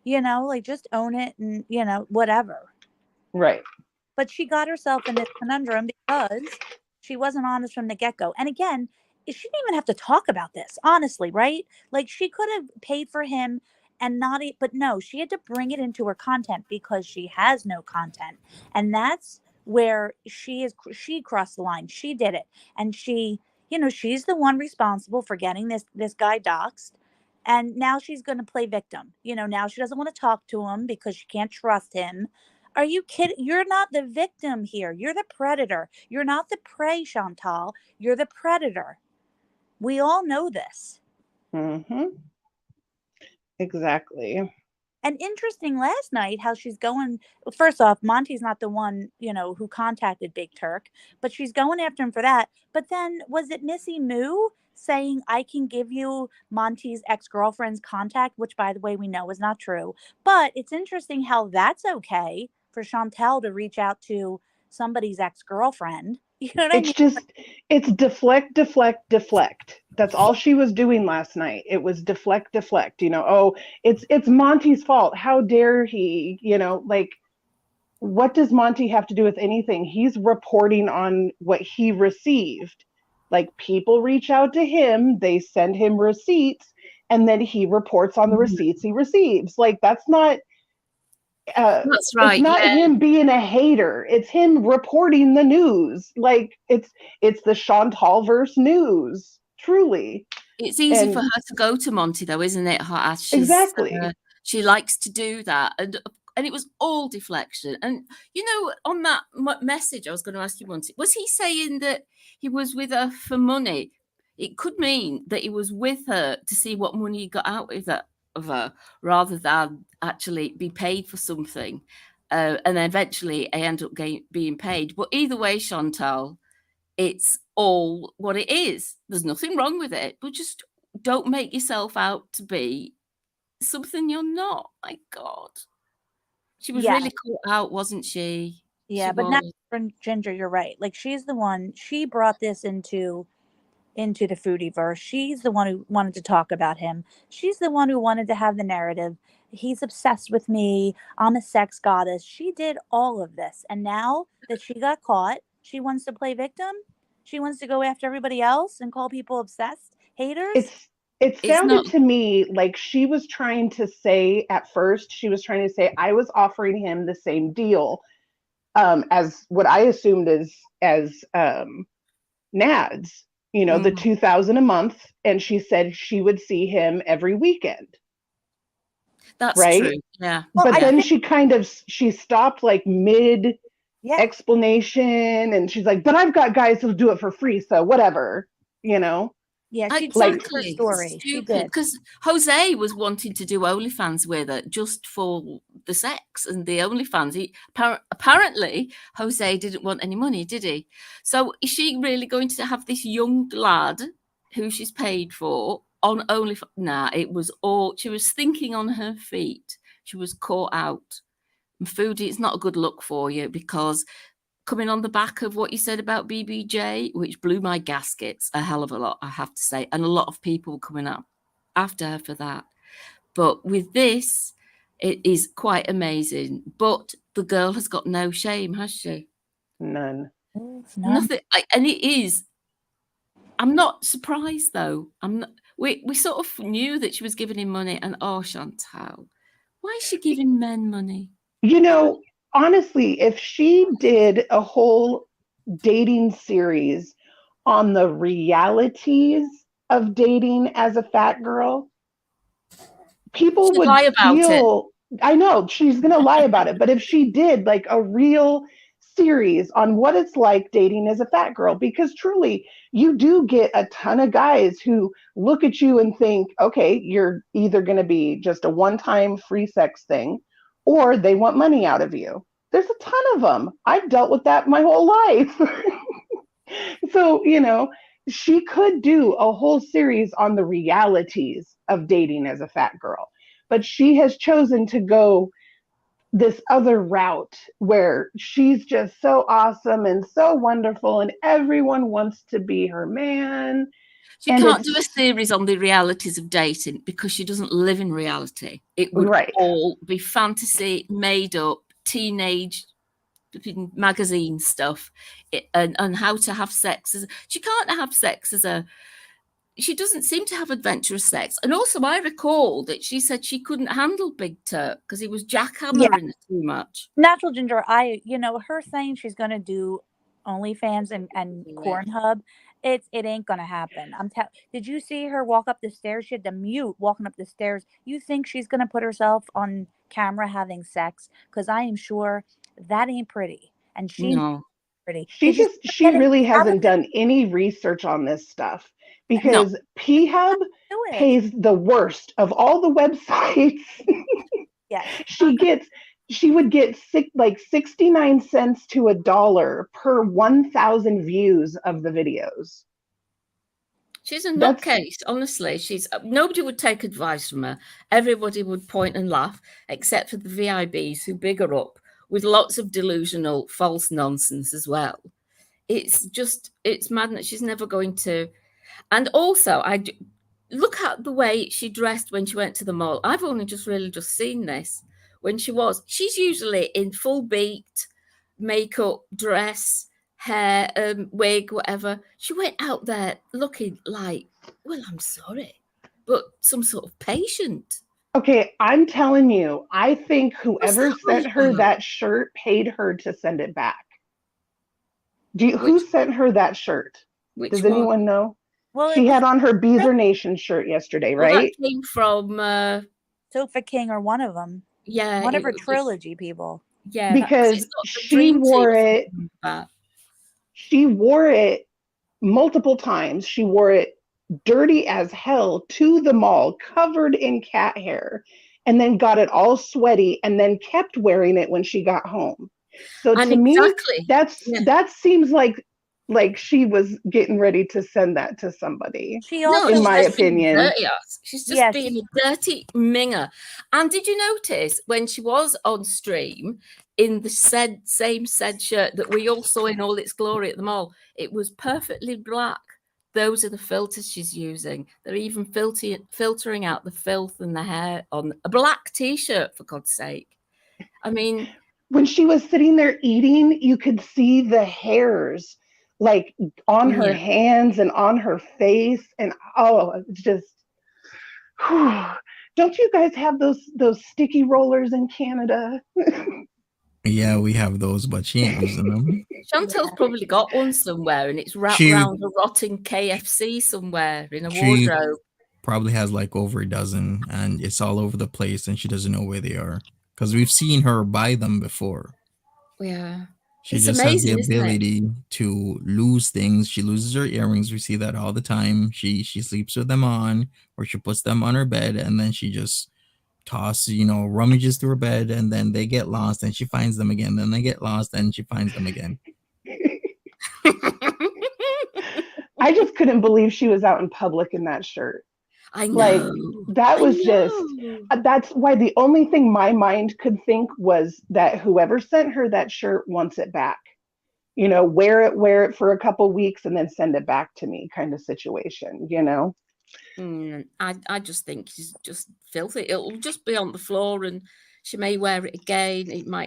like, just own it and, whatever. Right. But she got herself in this conundrum because she wasn't honest from the get-go. And again, she didn't even have to talk about this, honestly, right? Like, she could have paid for him and not but no, she had to bring it into her content because she has no content. And that's where she crossed the line. She did it. And she's the one responsible for getting this guy doxxed. And now she's going to play victim. Now she doesn't want to talk to him because she can't trust him. Are you kidding? You're not the victim here. You're the predator. You're not the prey, Chantal. You're the predator. We all know this. Mm-hmm. Exactly. And interesting last night how she's going. First off, Monty's not the one, who contacted Big Turk, but she's going after him for that. But then was it Missy Moo saying, I can give you Monty's ex-girlfriend's contact, which, by the way, we know is not true. But it's interesting how that's okay for Chantal to reach out to somebody's ex-girlfriend. You know what I mean? It's deflect, deflect, deflect. That's all she was doing last night. It was deflect, deflect. Oh, it's Monty's fault. How dare he? Like, what does Monty have to do with anything? He's reporting on what he received. Like, people reach out to him, they send him receipts, and then he reports on the receipts he receives. Like, that's not That's right. It's not him being a hater. It's him reporting the news. Like, it's the Chantalverse news. Truly, it's easy for her to go to Monty, though, isn't it? Hot ass. Exactly. She likes to do that, and and it was all deflection. And you know, on that message, I was going to ask you once, was he saying that he was with her for money? It could mean that he was with her to see what money he got out of her, rather than actually be paid for something. And then eventually I end up being paid. But either way, Chantal, it's all what it is. There's nothing wrong with it, but just don't make yourself out to be something you're not. My God. She was really caught out, wasn't she? Yeah, but now Ginger, you're right. Like, she's the one, she brought this into the foodie verse. She's the one who wanted to talk about him. She's the one who wanted to have the narrative. He's obsessed with me. I'm a sex goddess. She did all of this. And now that she got caught, she wants to play victim. She wants to go after everybody else and call people obsessed haters. It sounded to me like she was trying to say, at first, she was trying to say, I was offering him the same deal as what I assumed as Nadz, you know, the $2,000 a month. And she said she would see him every weekend. That's right? True. Yeah. But then she stopped like mid explanation, and she's like, but I've got guys who'll do it for free. So whatever, you know? Yeah, she exactly. told her story. She did. Because Jose was wanting to do OnlyFans with her just for the sex and the OnlyFans. Apparently, Jose didn't want any money, did he? So is she really going to have this young lad who she's paid for on OnlyFans? Nah, it was all, she was thinking on her feet. She was caught out. And Foodie, it's not a good look for you, because coming on the back of what you said about BBJ, which blew my gaskets a hell of a lot, I have to say. And a lot of people coming up after her for that. But with this, it is quite amazing. But the girl has got no shame, has she? None. Nothing. And it is. I'm not surprised, though. I'm not. We sort of knew that she was giving him money. And oh, Chantal, why is she giving men money? You know, honestly, if she did a whole dating series on the realities of dating as a fat girl, people would lie about it. I know she's going to lie about it, but if she did like a real series on what it's like dating as a fat girl, because truly you do get a ton of guys who look at you and think, okay, you're either going to be just a one-time free sex thing, or they want money out of you. There's a ton of them. I've dealt with that my whole life. So, you know, she could do a whole series on the realities of dating as a fat girl, but she has chosen to go this other route where she's just so awesome and so wonderful and everyone wants to be her man. She can't do a series on the realities of dating because she doesn't live in reality. It would all be fantasy, made up, teenage magazine stuff, and how to have sex. She can't have sex she doesn't seem to have adventurous sex. And also I recall that she said she couldn't handle Big Turk because he was jackhammering too much. Natural Ginger, her saying she's going to do OnlyFans and Pornhub, it ain't gonna happen. Did you see her walk up the stairs? She had to mute walking up the stairs. You think she's gonna put herself on camera having sex? Because I am sure that ain't pretty. And she's pretty. She really hasn't done any research on this stuff, because P-Hub pays the worst of all the websites. Yes. She would get 69 cents to $1 per 1,000 views of the videos. She's a nutcase, honestly. Nobody would take advice from her. Everybody would point and laugh, except for the VIBs who big her up with lots of delusional, false nonsense as well. It's madness. She's never going to. And also, look at the way she dressed when she went to the mall. I've only just seen this. When she's usually in full beat, makeup, dress, hair, wig, whatever. She went out there looking like, well, I'm sorry, but some sort of patient. Okay, I'm telling you, I think whoever sent her that shirt paid her to send it back. Who sent her that shirt? Does anyone know? Well, she had on her Beezer Nation shirt yesterday, right? That came from Sofa King or one of them. Yeah, One of her trilogy people. yeah, because because it's got the she dream wore team. it. She wore it multiple times. She wore it dirty as hell to the mall, covered in cat hair, and then got it all sweaty and then kept wearing it when she got home. So And to me, exactly, yeah. that seems like she was getting ready to send that to somebody. She No, also in she's my just being opinion. dirty ass. She's just Yes. being a dirty minger. And did you notice when she was on stream in the same shirt that we all saw in all its glory at the mall? It was perfectly black. Those are the filters she's using. They're even filtering out the filth and the hair on a black t-shirt, for God's sake. I mean, when she was sitting there eating, you could see the hairs like on her hands and on her face, and it's just whew. Don't you guys have those sticky rollers in Canada? Yeah, we have those, but she ain't using them. Chantal's probably got one somewhere, and it's wrapped around a rotting KFC somewhere in a wardrobe. Probably has like over a dozen, and it's all over the place, and she doesn't know where they are because we've seen her buy them before. Yeah, she it's just amazing, has the ability to lose things. She loses her earrings. We see that all the time. She sleeps with them on, or she puts them on her bed, and then she just rummages through her bed, and then they get lost, and she finds them again. Then they get lost, and she finds them again. I just couldn't believe she was out in public in that shirt. I know. Like, that was that's why the only thing my mind could think was that whoever sent her that shirt wants it back. Wear it for a couple weeks and then send it back to me, kind of situation, I just think she's just filthy. It'll just be on the floor, and she may wear it again.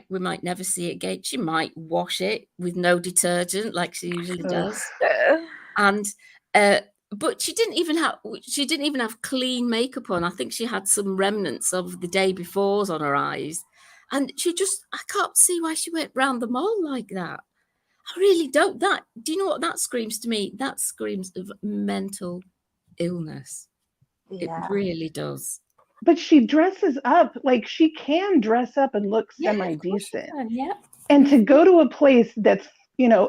We might never see it again. She might wash it with no detergent like she usually does. And but she didn't even have clean makeup on. I think she had some remnants of the day before's on her eyes, and I can't see why she went round the mall like that. I really don't. Do you know what that screams to me? That screams of mental illness. Yeah. It really does. But she dresses up, like she can dress up and look semi-decent. Yeah. And to go to a place that's,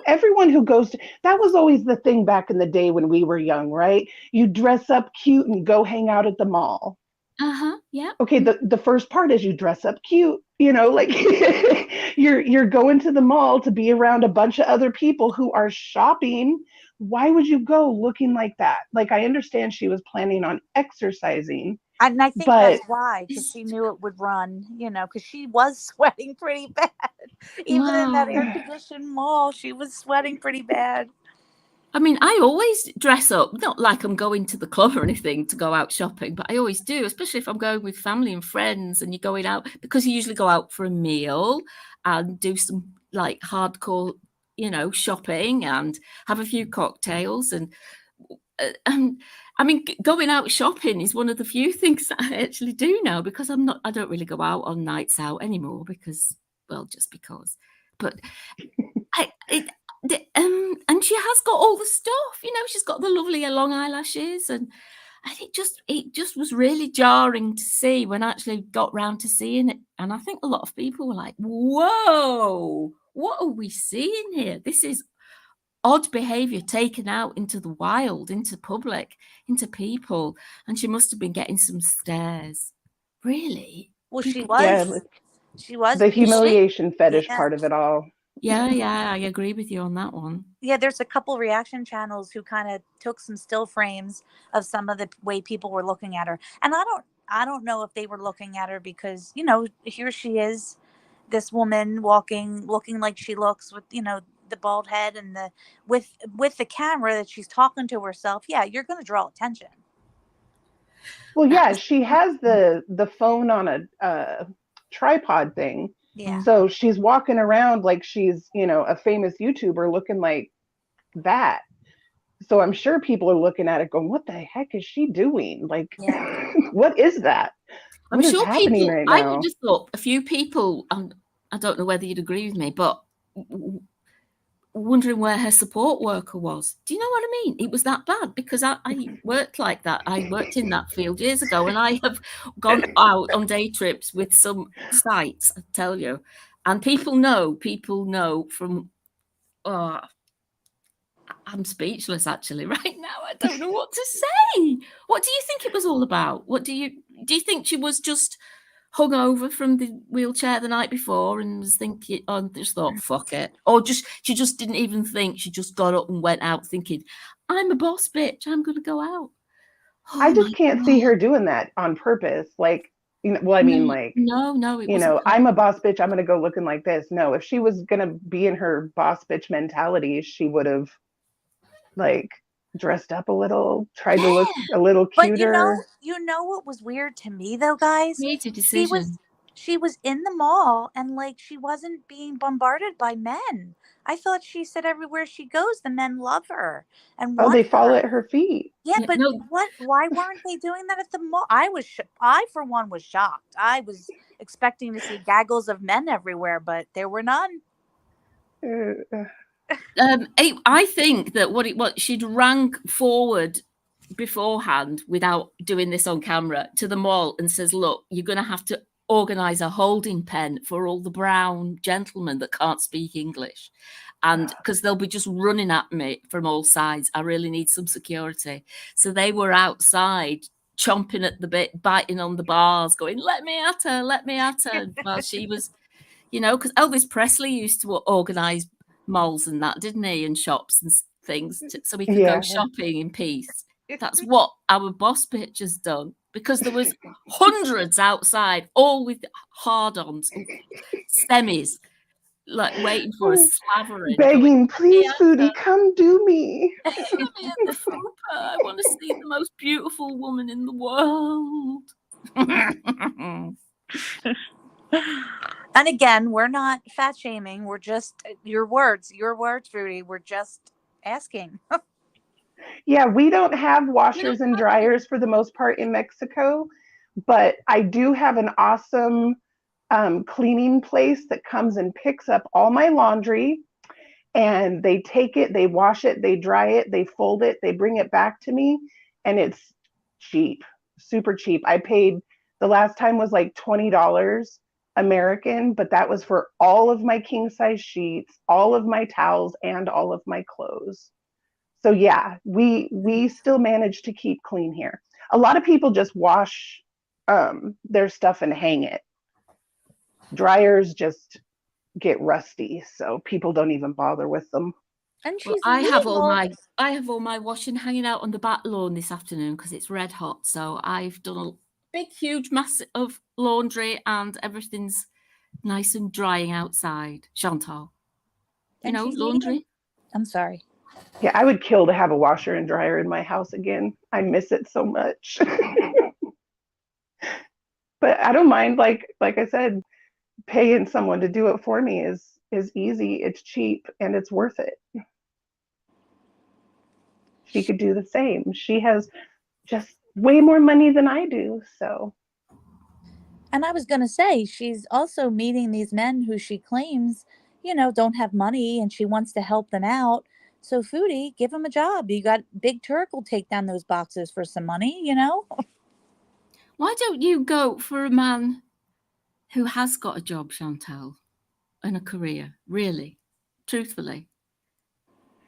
everyone who goes to, that was always the thing back in the day when we were young, right? You dress up cute and go hang out at the mall. Yeah. Okay, the first part is you dress up cute, like you're going to the mall to be around a bunch of other people who are shopping. Why would you go looking like that? Like, I understand she was planning on exercising. And I think that's why, because she knew it would run, because she was sweating pretty bad. Even in that air-conditioned mall, she was sweating pretty bad. I mean, I always dress up, not like I'm going to the club or anything to go out shopping, but I always do, especially if I'm going with family and friends and you're going out, because you usually go out for a meal and do some like hardcore, shopping and have a few cocktails. And I mean, going out shopping is one of the few things that I actually do now, because I don't really go out on nights out anymore just because. But and she has got all the stuff, she's got the lovely long eyelashes, and it just was really jarring to see when I actually got round to seeing it. And I think a lot of people were like, whoa, what are we seeing here? This is odd behavior taken out into the wild, into public, into people. And she must have been getting some stares. Really? Well, she was. She was the humiliation fetish part of it all. Yeah, I agree with you on that one. Yeah, there's a couple reaction channels who kind of took some still frames of some of the way people were looking at her. And I don't know if they were looking at her because, here she is, this woman looking like she looks with, the bald head and with the camera that she's talking to herself. Yeah, you're going to draw attention. Well, yeah, she has the phone on a tripod thing. Yeah. So she's walking around like she's, a famous YouTuber looking like that. So I'm sure people are looking at it going, what the heck is she doing? Like, what is that? I'm sure people, right now? I would have thought a few people, I don't know whether you'd agree with me, but wondering where her support worker was. Do you know what I mean? It was that bad because I worked like that. I worked in that field years ago, and I have gone out on day trips with some sites, I tell you. And people know from, oh, I'm speechless actually right now. I don't know what to say. What do you think it was all about? Do you think she was just hung over from the wheelchair the night before and was thinking, just thought, fuck it, or she just didn't even think, she just got up and went out thinking, I'm a boss bitch, I'm gonna go out? I Oh my just can't see God. her doing that on purpose. Like, you know, well, I mean, like, No, it you wasn't. know, I'm a boss bitch, I'm gonna go looking like this. No, if she was gonna be in her boss bitch mentality, she would have like dressed up a little, tried to Yeah, look a little But cuter. you know what was weird to me though, guys? made a She was decision. she was in the mall and like she wasn't being bombarded by men. I thought she said everywhere she goes the men love her and Oh, want they fall her. at her feet. Yeah, Yeah, but no, why weren't they doing that at the mall? I for one was shocked. I was expecting to see gaggles of men everywhere, but there were none. Uh, I think that what she'd rang forward beforehand without doing this on camera to the mall and says, look, you're going to have to organize a holding pen for all the brown gentlemen that can't speak English, and because they'll be just running at me from all sides. I really need some security. So they were outside chomping at the bit, biting on the bars, going, let me at her, while she was, because Elvis Presley used to organize malls and that, didn't he, and shops and things so we could go yeah. shopping in peace. That's what our boss bitch has done, because there was hundreds outside, all with hard-ons, semis, like waiting for us, slavering, going, Begging, please, yeah, Foodie, come do me. let me at the fupa. I want to see the most beautiful woman in the world. And again, we're not fat shaming. We're just your words, Rudy. We're just asking. Yeah, we don't have washers and dryers for the most part in Mexico, but I do have an awesome cleaning place that comes and picks up all my laundry, and they take it, they wash it, they dry it, they fold it, they bring it back to me, and it's cheap, super cheap. I paid, the last time was like $20 American, but that was for all of my king size sheets, all of my towels, and all of my clothes. So yeah, we still manage to keep clean here. A lot of people just wash their stuff and hang it. Dryers just get rusty, so people don't even bother with them. And Well, she's I have legal. all my washing hanging out on the back lawn this afternoon because it's red hot. So I've done a big, huge mass of laundry, and everything's nice and drying outside. Chantal, And she's laundry. eating. I'm sorry. Yeah, I would kill to have a washer and dryer in my house again. I miss it so much. But I don't mind, like I said, paying someone to do it for me is easy, it's cheap, and it's worth it. She could do the same. She has just way more money than I do, so. And I was going to say, she's also meeting these men who she claims, don't have money and she wants to help them out. So, Foodie, give them a job. You got Big Turk will take down those boxes for some money, Why don't you go for a man who has got a job, Chantal, and a career, really, truthfully?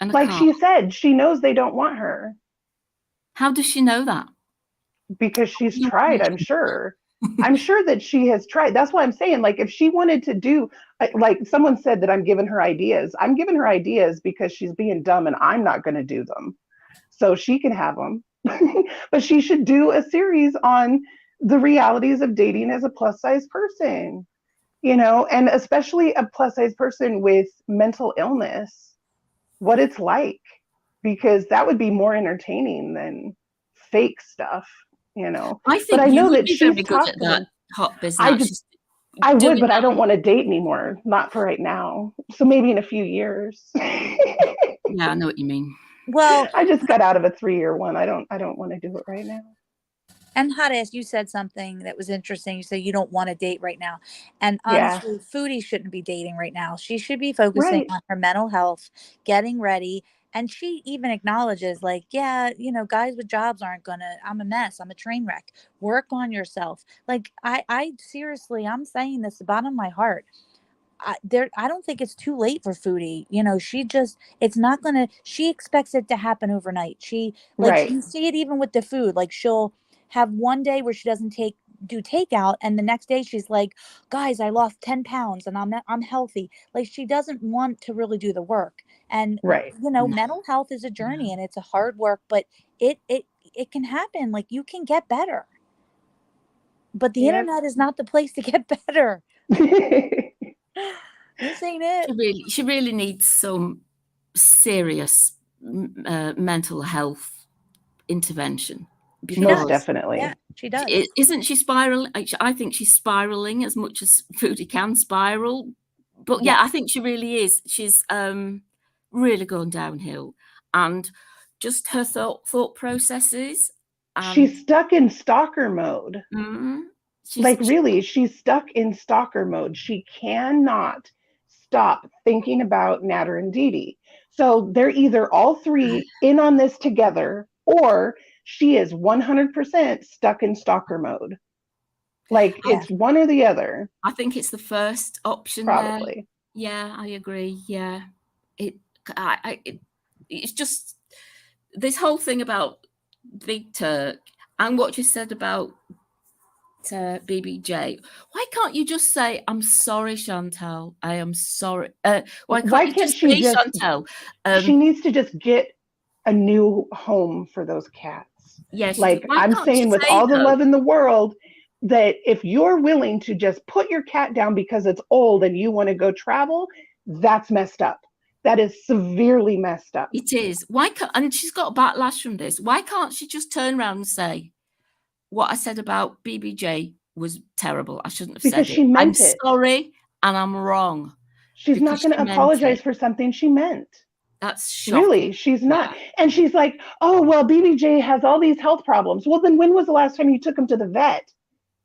And like she said, she knows they don't want her. How does she know that? Because she's tried, I'm sure. I'm sure that she has tried. That's why I'm saying, like, if she wanted to do, like someone said that I'm giving her ideas. I'm giving her ideas because she's being dumb and I'm not going to do them. So she can have them. But she should do a series on the realities of dating as a plus size person, and especially a plus size person with mental illness, what it's like, because that would be more entertaining than fake stuff. I think But I you know would that be very she's good talked at to that them. hot business. I would, doing but I that. don't want to date anymore. Not for right now. So maybe in a few years. Yeah, I know what you mean. Well, I just got out of a 3-year one. I don't want to do it right now. And Hottass, you said something that was interesting. You said you don't want to date right now. And Yeah. honestly, Foodie shouldn't be dating right now. She should be focusing Right. on her mental health, getting ready. And she even acknowledges, like, yeah, guys with jobs aren't gonna, I'm a mess. I'm a train wreck. Work on yourself. Like, I seriously, I'm saying this the bottom of my heart. I don't think it's too late for Foodie. It's not gonna. She expects it to happen overnight. Right. You see it even with the food. Like, she'll have one day where she doesn't do takeout, and the next day she's like, "Guys, I lost 10 pounds and I'm healthy." Like, she doesn't want to really do the work. And Right. No, mental health is a journey, no. and it's a hard work, but it can happen. Like, you can get better, but the Yep. internet is not the place to get better. This ain't it. She really needs some serious mental health intervention. She Most does. definitely. Yeah, she does. Isn't she spiraling? I think she's spiraling as much as Foodie can spiral. But yeah, I think she really is. She's really gone downhill, and just her thought processes. She's stuck in stalker mode. Really, she's stuck in stalker mode. She cannot stop thinking about Nader and D2. So they're either all three in on this together, or she is 100% stuck in stalker mode. It's one or the other. I think it's the first option. Probably. There. Yeah, I agree. Yeah, it's just this whole thing about Big Turk and what you said about BBJ. Why can't you just say, "I'm sorry, Chantal. I am sorry"? Why can't you just say, Chantal? She needs to just get a new home for those cats. Yeah, I'm saying, with all the love in the world, that if you're willing to just put your cat down because it's old and you want to go travel, that's messed up. That is severely messed up. It is. Why can't? And she's got backlash from this. Why can't she just turn around and say, "What I said about BBJ was terrible. I shouldn't have said it. She meant I'm it. sorry and I'm wrong." She's not going to apologize for something she meant. That's shocking. Really, she's not. And she's like, "Oh, well, BBJ has all these health problems." Well, then when was the last time you took him to the vet?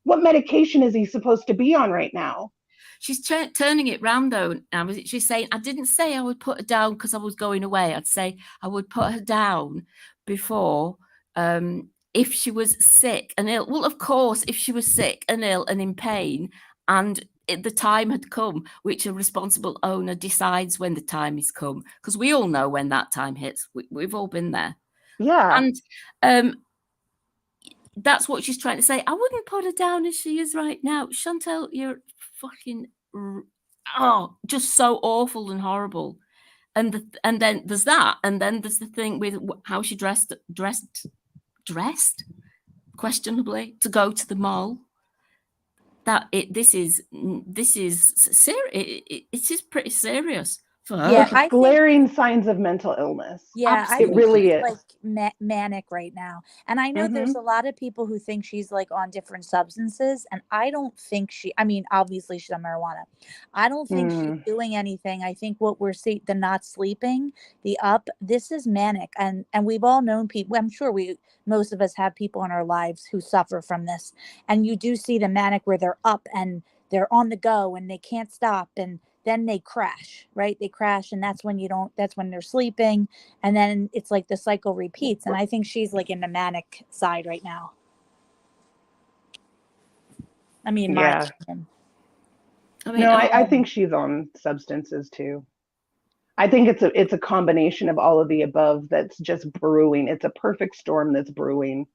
What medication is he supposed to be on right now? She's turning it round, though. Now, she's saying, "I didn't say I would put her down because I was going away. I'd say I would put her down before if she was sick and ill." Well, of course, if she was sick and ill and in pain and the time had come, which a responsible owner decides when the time is come, because we all know when that time hits. We've all been there. Yeah. And that's what she's trying to say. I wouldn't put her down as she is right now. Chantal, you're fucking just so awful and horrible. And then there's that, and then there's the thing with how she dressed questionably to go to the mall. This is serious. It is pretty serious for her. Yeah, it's glaring signs of mental illness. Yeah, it really is. Like manic right now. And I know there's a lot of people who think she's like on different substances, and I don't think obviously she's on marijuana. I don't think she's doing anything. I think what we're seeing, the not sleeping, this is manic. And we've all known people. I'm sure most of us have people in our lives who suffer from this. And you do see the manic where they're up and they're on the go and they can't stop, and then they crash, right? They crash, and that's when they're sleeping, and then it's like the cycle repeats. And I think she's like in the manic side right now. I mean, my opinion. I think she's on substances too. I think it's a combination of all of the above that's just brewing. It's a perfect storm that's brewing.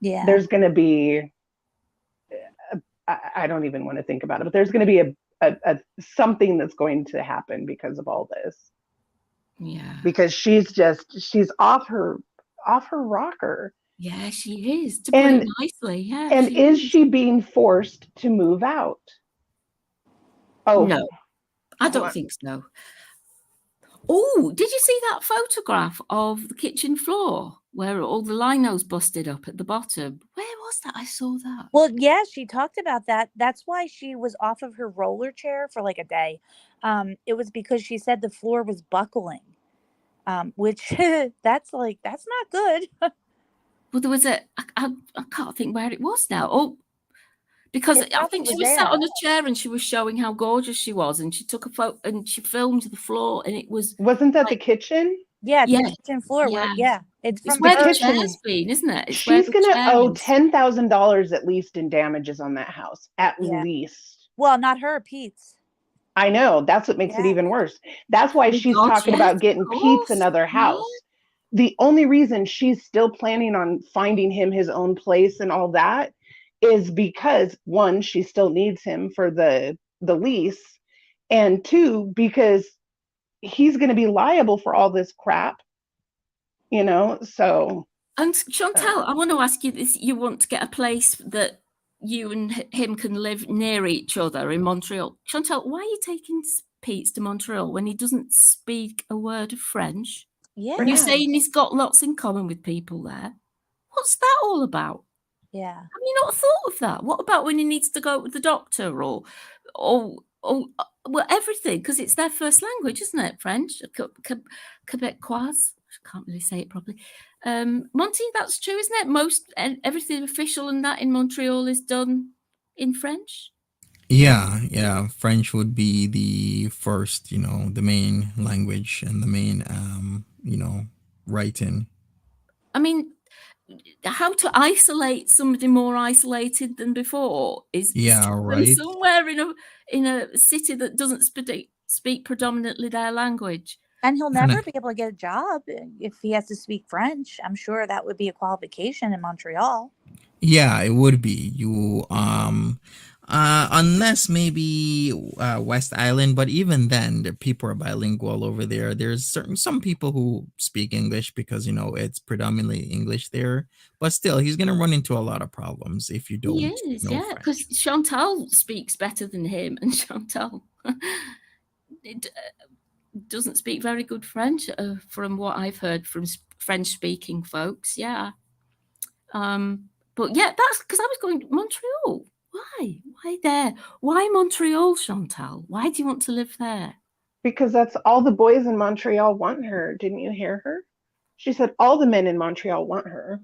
Yeah. There's going to be, I don't even want to think about it, but there's going to be a something that's going to happen because of all this. Yeah. Because she's off her rocker. Yeah, she is, to put it nicely. Yeah. And is she being forced to move out? Oh no, I don't think so. Oh, did you see that photograph of the kitchen floor where all the linos busted up at the bottom? Where was that? I saw that. Well, yeah, she talked about that. That's why she was off of her roller chair for like a day. It was because she said the floor was buckling, which that's not good. Well, there was I can't think where it was now. Oh, because It I probably think she was was sat there. on a chair and she was showing how gorgeous she was, and she took a photo and she filmed the floor, and it was Wasn't that the like, kitchen? Yeah, it's yeah, the kitchen floor where, yeah. it's It's from where The the her. kitchen. chair's been, isn't it? It's where She's the gonna chair owe is. $10,000 at least in damages on that house, at Yeah. least. Well, not her, Pete's. I know, that's what makes it Yeah. even worse. That's why Oh she's God, talking yes, about getting of Pete's course. another Yeah. house. The only reason she's still planning on finding him his own place and all that is because, one, she still needs him for the lease, and two, because he's going to be liable for all this crap, so. And Chantal, I want to ask you this. You want to get a place that you and him can live near each other in Montreal. Chantal, why are you taking Pete to Montreal when he doesn't speak a word of French? Yeah. You're saying he's got lots in common with people there. What's that all about? Yeah. Have you not thought of that? What about when he needs to go with the doctor or well, everything? Because it's their first language, isn't it? French, Quebecois. I can't really say it properly. Monty, that's true, isn't it? Most everything official and that in Montreal is done in French. Yeah. French would be the first, the main language and the main, writing. I mean, how to isolate somebody more isolated than before is Yeah, stick them right. somewhere in a city that doesn't speak predominantly their language. And he'll Kinda- never be able to get a job if he has to speak French. I'm sure that would be a qualification in Montreal. Yeah, it would be you. Unless maybe West Island, but even then, the people are bilingual over there. There's some people who speak English because it's predominantly English there. But still, he's gonna run into a lot of problems if you He don't is, know yeah, because French. Chantal speaks better than him, and Chantal doesn't speak very good French, from what I've heard from French-speaking folks. Yeah, but yeah, that's because I was going Montreal. Why there? Why Montreal, Chantal? Why do you want to live there? Because that's all the boys in Montreal want her. Didn't you hear her? She said all the men in Montreal want her.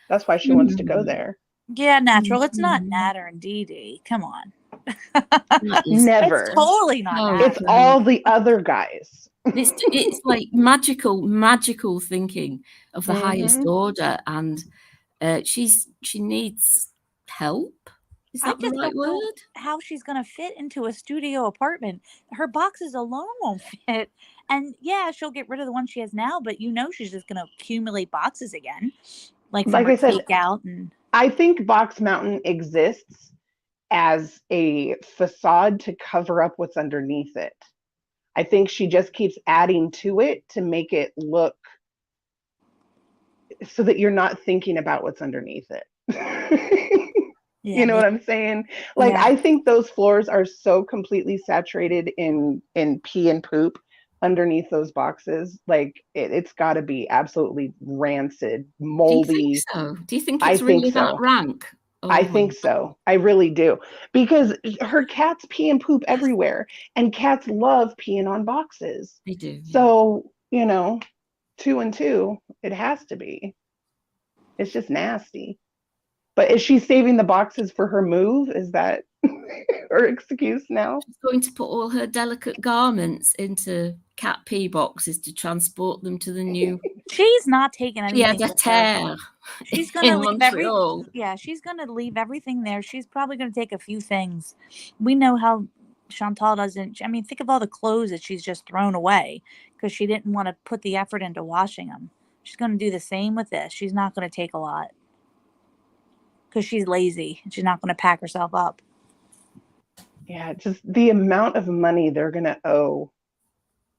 That's why she wants to go there. Yeah, natural. It's not Nader and D2. Come on. Never. It's totally not No. Nader. It's all the other guys. It's like magical thinking of the highest Mhm. order, and she needs help. Is I that the just right don't know word? how she's going to fit into a studio apartment. Her boxes alone won't fit. And yeah, she'll get rid of the one she has now, but she's just going to accumulate boxes again. Like from Like her I said, takeout. And I think Box Mountain exists as a facade to cover up what's underneath it. I think she just keeps adding to it to make it look so that you're not thinking about what's underneath it. yeah, You know what I'm saying? Like, Yeah. I think those floors are so completely saturated in pee and poop underneath those boxes. Like, it's got to be absolutely rancid, Do you moldy. think so? Do you think I it's think really that so. rank? I Oh, think so. I really do. Because her cats pee and poop everywhere, and cats love peeing on boxes. they do. Yeah. So, 2 and 2, it has to be. It's just nasty. But is she saving the boxes for her move? Is that her excuse now? She's going to put all her delicate garments into cat pee boxes to transport them to the new She's not taking pied anything à with her. terre She's going to in leave Montreal. she's going to leave everything there. She's probably going to take a few things. We know how Chantal doesn't. I mean, think of all the clothes that she's just thrown away because she didn't want to put the effort into washing them. She's going to do the same with this. She's not going to take a lot because she's lazy. She's not going to pack herself up. Yeah, just the amount of money they're going to owe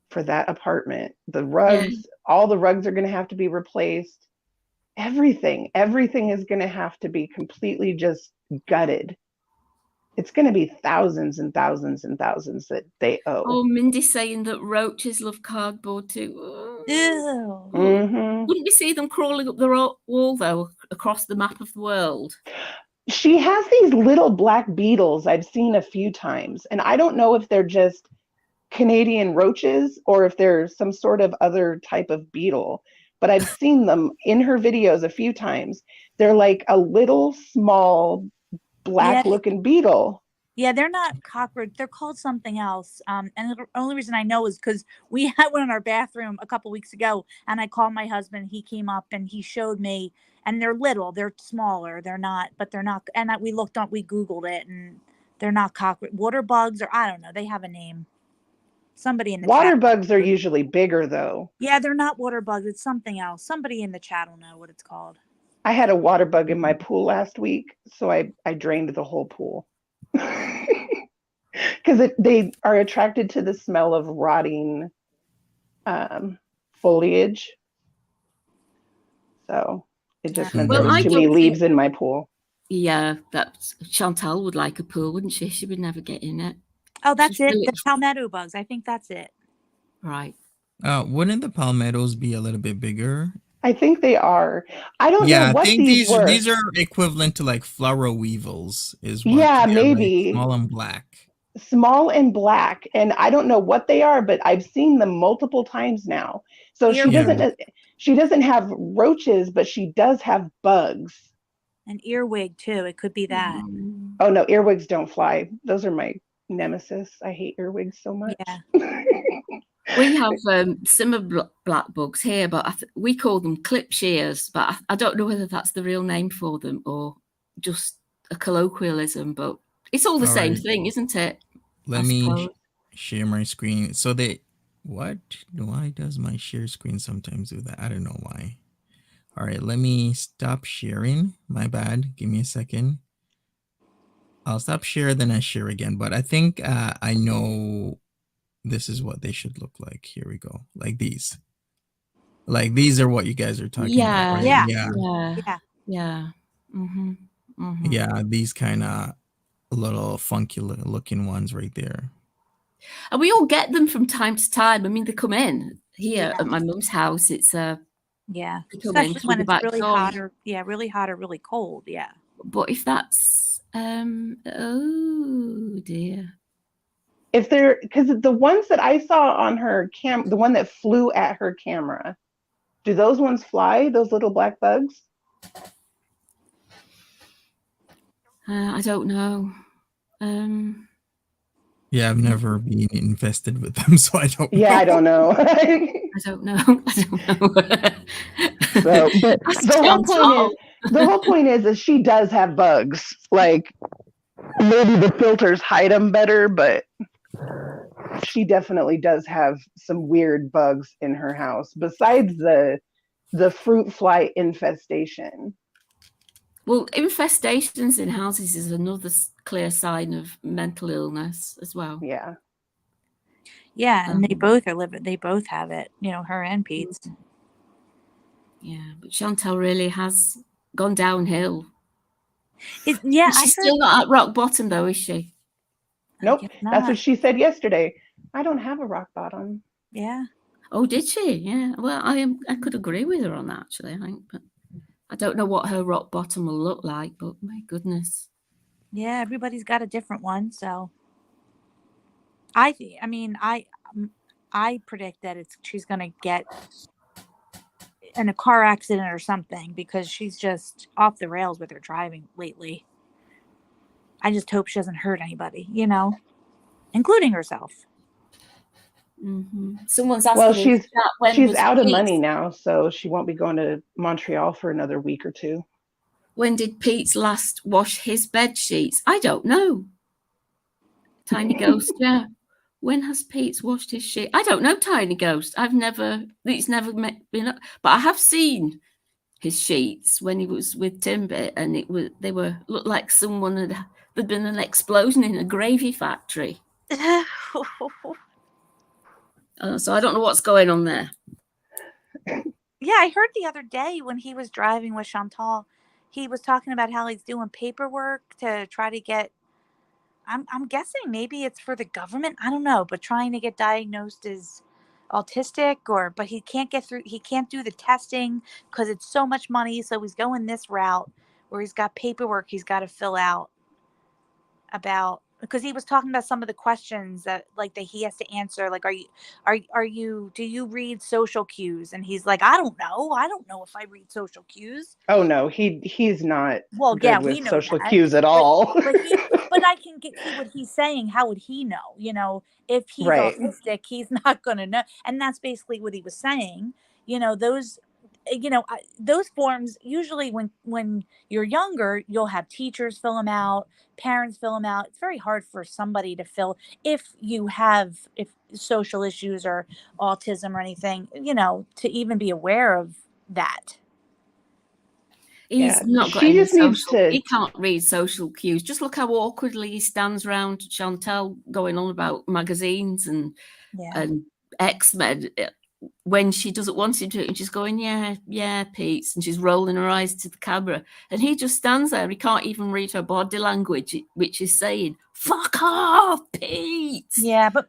for that apartment. The rugs, all the rugs are going to have to be replaced. Everything is going to have to be completely just gutted. It's going to be thousands and thousands and thousands that they owe. Oh, Mindy's saying that roaches love cardboard too. Ew. Mm-hmm. Wouldn't we see them crawling up the wall, though, across the map of the world? She has these little black beetles I've seen a few times, and I don't know if they're just Canadian roaches or if they're some sort of other type of beetle, but I've seen them in her videos a few times. They're like a little small black looking beetle. Yeah, they're not cockroach. They're called something else. And the only reason I know is because we had one in our bathroom a couple weeks ago, and I called my husband. He came up and he showed me, and they're little. They're smaller. They're not, but they're not. And we looked up, we Googled it, and they're not cockroach. Water bugs, or I don't know. They have a name. Somebody in the Water chat. bugs are usually bigger, though. Yeah, they're not water bugs. It's something else. Somebody in the chat will know what it's called. I had a water bug in my pool last week, so I drained the whole pool. Because they are attracted to the smell of rotting foliage. So it just meant there was too many leaves in my pool. Yeah, Chantal would like a pool, wouldn't she? She would never get in it. Oh, that's it. The palmetto bugs. I think that's it. Right. Wouldn't the palmettos be a little bit bigger? I think they are. I don't know what these were. These are equivalent to like flower weevils, is what? Yeah, maybe. Like small and black. Small and black, and I don't know what they are, but I've seen them multiple times now. So she doesn't have roaches, but she does have bugs. An earwig too. It could be that. Oh no, earwigs don't fly. Those are my nemesis. I hate earwigs so much. Yeah. We have similar black bugs here, but we call them clip shears, but I don't know whether that's the real name for them or just a colloquialism, but it's all the same thing, isn't it? Let me share my screen. So why does my share screen sometimes do that? I don't know why. All right, let me stop sharing. My bad. Give me a second. I'll stop share, then I share again. But I think I know this is what they should look like. Here we go. Like these. Like these are what you guys are talking about, right? Yeah. Mm-hmm. Mm-hmm. Yeah, these kind of little funky looking ones right there. And we all get them from time to time. I mean, they come in here at my mum's house. It's especially when it's really hot or really hot or really cold. Yeah. But if that's oh dear. If they're, because the ones that I saw on her the one that flew at her camera, do those ones fly? Those little black bugs? I don't know. Yeah, I've never been infested with them, so I don't know. Yeah, I don't know. I don't know. So, but the whole point is she does have bugs. Like, maybe the filters hide them better, but she definitely does have some weird bugs in her house, besides the fruit fly infestation. Well, infestations in houses is another clear sign of mental illness as well. Yeah. Yeah, and they both have it, her and Pete's. Yeah, but Chantal really has gone downhill. She's still not at rock bottom though, is she? Nope. That's what she said yesterday. I don't have a rock bottom. Yeah. Oh, did she? Yeah. Well, I could agree with her on that, actually, I think, but I don't know what her rock bottom will look like, but my goodness. Yeah, everybody's got a different one. So I predict that she's going to get in a car accident or something, because she's just off the rails with her driving lately. I just hope she doesn't hurt anybody, including herself. Mm-hmm. Someone's asking. Well, she's out of money now, so she won't be going to Montreal for another week or two. When did Pete last wash his bed sheets? I don't know. Tiny Ghost, yeah. When has Pete washed his sheet? I don't know, Tiny Ghost. It's never been up, but I have seen his sheets when he was with Timbit, and looked like there'd been an explosion in a gravy factory. So I don't know what's going on there. Yeah, I heard the other day when he was driving with Chantal, he was talking about how he's doing paperwork to try to get, I'm guessing maybe it's for the government, I don't know, but trying to get diagnosed as autistic, but he can't do the testing because it's so much money. So he's going this route where he's got paperwork he's got to fill out about because he was talking about some of the questions that he has to answer, like, do you read social cues? And he's like, I don't know if I read social cues. Oh no, he's not Well, yeah, good we with know social that, cues at all. but I can see what he's saying. How would he know? If he's Right. autistic, he's not going to know. And that's basically what he was saying. Those forms, usually when you're younger, you'll have teachers fill them out, parents fill them out. It's very hard for somebody to fill if social issues or autism or anything, to even be aware of that. He's Yeah, not got she any just needs social. to. He can't read social cues. Just look how awkwardly he stands around Chantal going on about magazines and X-Men when she doesn't want him to, and she's going, yeah, Pete, and she's rolling her eyes to the camera, and he just stands there. He can't even read her body language, which is saying, "Fuck off, Pete." Yeah, but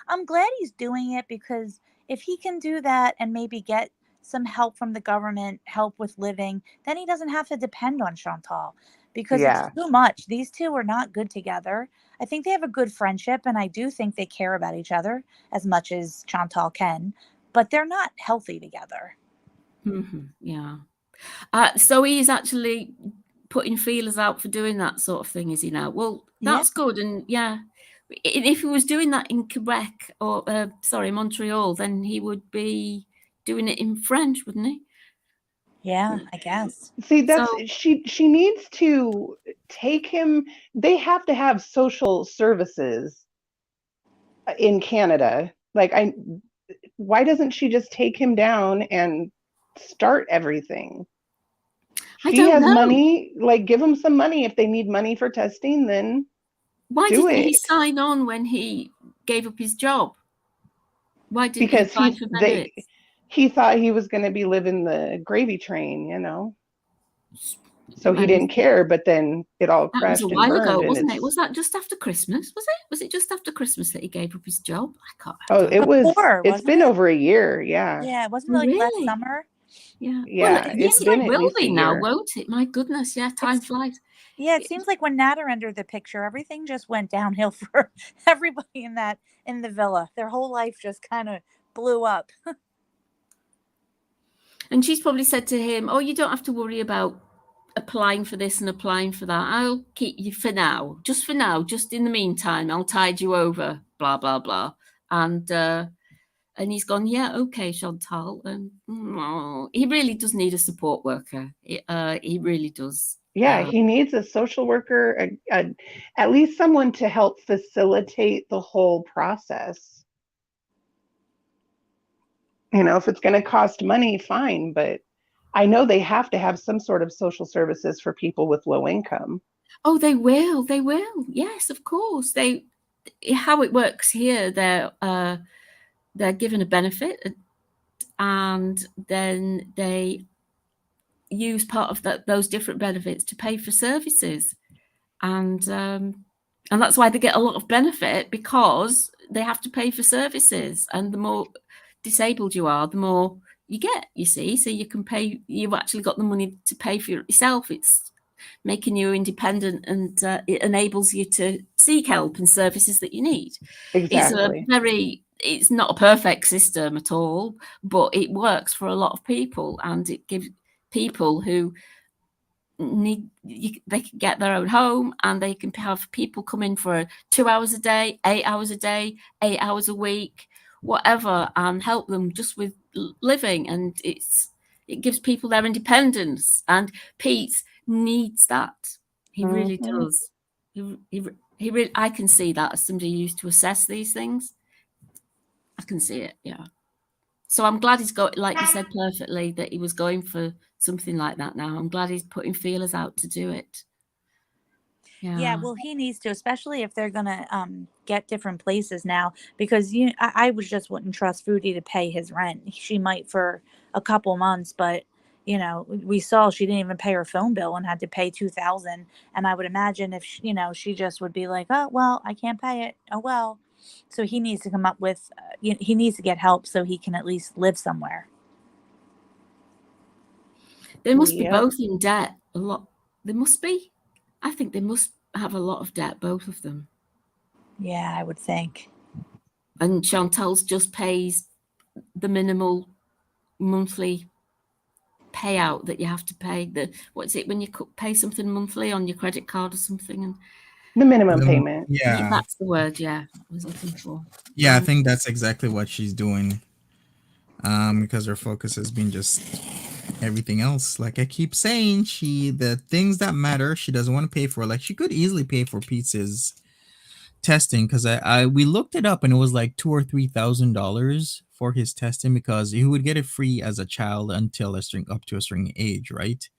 I'm glad he's doing it, because if he can do that and maybe get some help from the government, help with living, then he doesn't have to depend on Chantal, because it's Yeah. too much. These two are not good together. I think they have a good friendship, and I do think they care about each other as much as Chantal can, but they're not healthy together. Mm-hmm. Yeah. So he's actually putting feelers out for doing that sort of thing, is he now? Well, that's good. And yeah, if he was doing that in Quebec or Montreal, then he would be doing it in French, wouldn't he? Yeah, I guess. See, that's she needs to take him. They have to have social services in Canada. Why doesn't she just take him down and start everything? She has money, give him some money. If they need money for testing, then why didn't he sign on when he gave up his job? Why didn't he apply for benefits? He thought he was going to be living the gravy train, So he didn't care, but then it all crashed and burned. That was a while ago, wasn't it? Was that just after Christmas? Was it? Was it just after Christmas that he gave up his job? I can't. Oh, it was. It's been over a year. Yeah. Yeah, it wasn't like last summer. Yeah. Yeah. Well, it's been will be now, won't it? My goodness, yeah, time flies. Yeah, it seems like when Nader entered the picture, everything just went downhill for everybody in the villa. Their whole life just kind of blew up. And she's probably said to him, "Oh, you don't have to worry about applying for this and applying for that. I'll keep you for now. Just in the meantime, I'll tide you over, blah, blah, blah." And he's gone, "Yeah, okay, Chantal." And he really does need a support worker. He really does. Yeah, he needs a social worker, at least someone to help facilitate the whole process. If it's going to cost money, fine, but I know they have to have some sort of social services for people with low income. Oh, they will. They will. Yes, of course. How it works here, they're given a benefit, and then they use part of those different benefits to pay for services, and that's why they get a lot of benefit, because they have to pay for services, and the more disabled you are, the more you get, you see. So you can pay, you've actually got the money to pay for it yourself. It's making you independent, and it enables you to seek help and services that you need. Exactly. It's not a perfect system at all, but it works for a lot of people, and it gives people who they can get their own home, and they can have people come in for 2 hours a day, 8 hours a day, 8 hours a week, whatever, and help them just with living. And it gives people their independence, and Pete needs that. He really does. He really, I can see that as somebody who used to assess these things. I can see it, yeah. So I'm glad he's got, like you said perfectly, that he was going for something like that now. I'm glad he's putting feelers out to do it. Yeah, well, he needs to, especially if they're going to get different places now, because I wouldn't trust Foodie to pay his rent. She might for a couple months, but we saw she didn't even pay her phone bill and had to pay $2,000. And I would imagine if she just would be like, "Oh, well, I can't pay it. Oh, well." So he needs to come up with, he needs to get help so he can at least live somewhere. They must be both in debt a lot. They must be. I think they must have a lot of debt, both of them. Yeah, I would think. And Chantal's just pays the minimal monthly payout that you have to pay. What is it when you pay something monthly on your credit card or something? And The minimum payment. Yeah. that's the word. Yeah, I was looking for. Yeah, I think that's exactly what she's doing. Because her focus has been just everything else. Like I keep saying, the things that matter, she doesn't want to pay for. Like she could easily pay for Pete's testing because we looked it up and it was like $2,000 or $3,000 for his testing because he would get it free as a child until up to a certain age, right?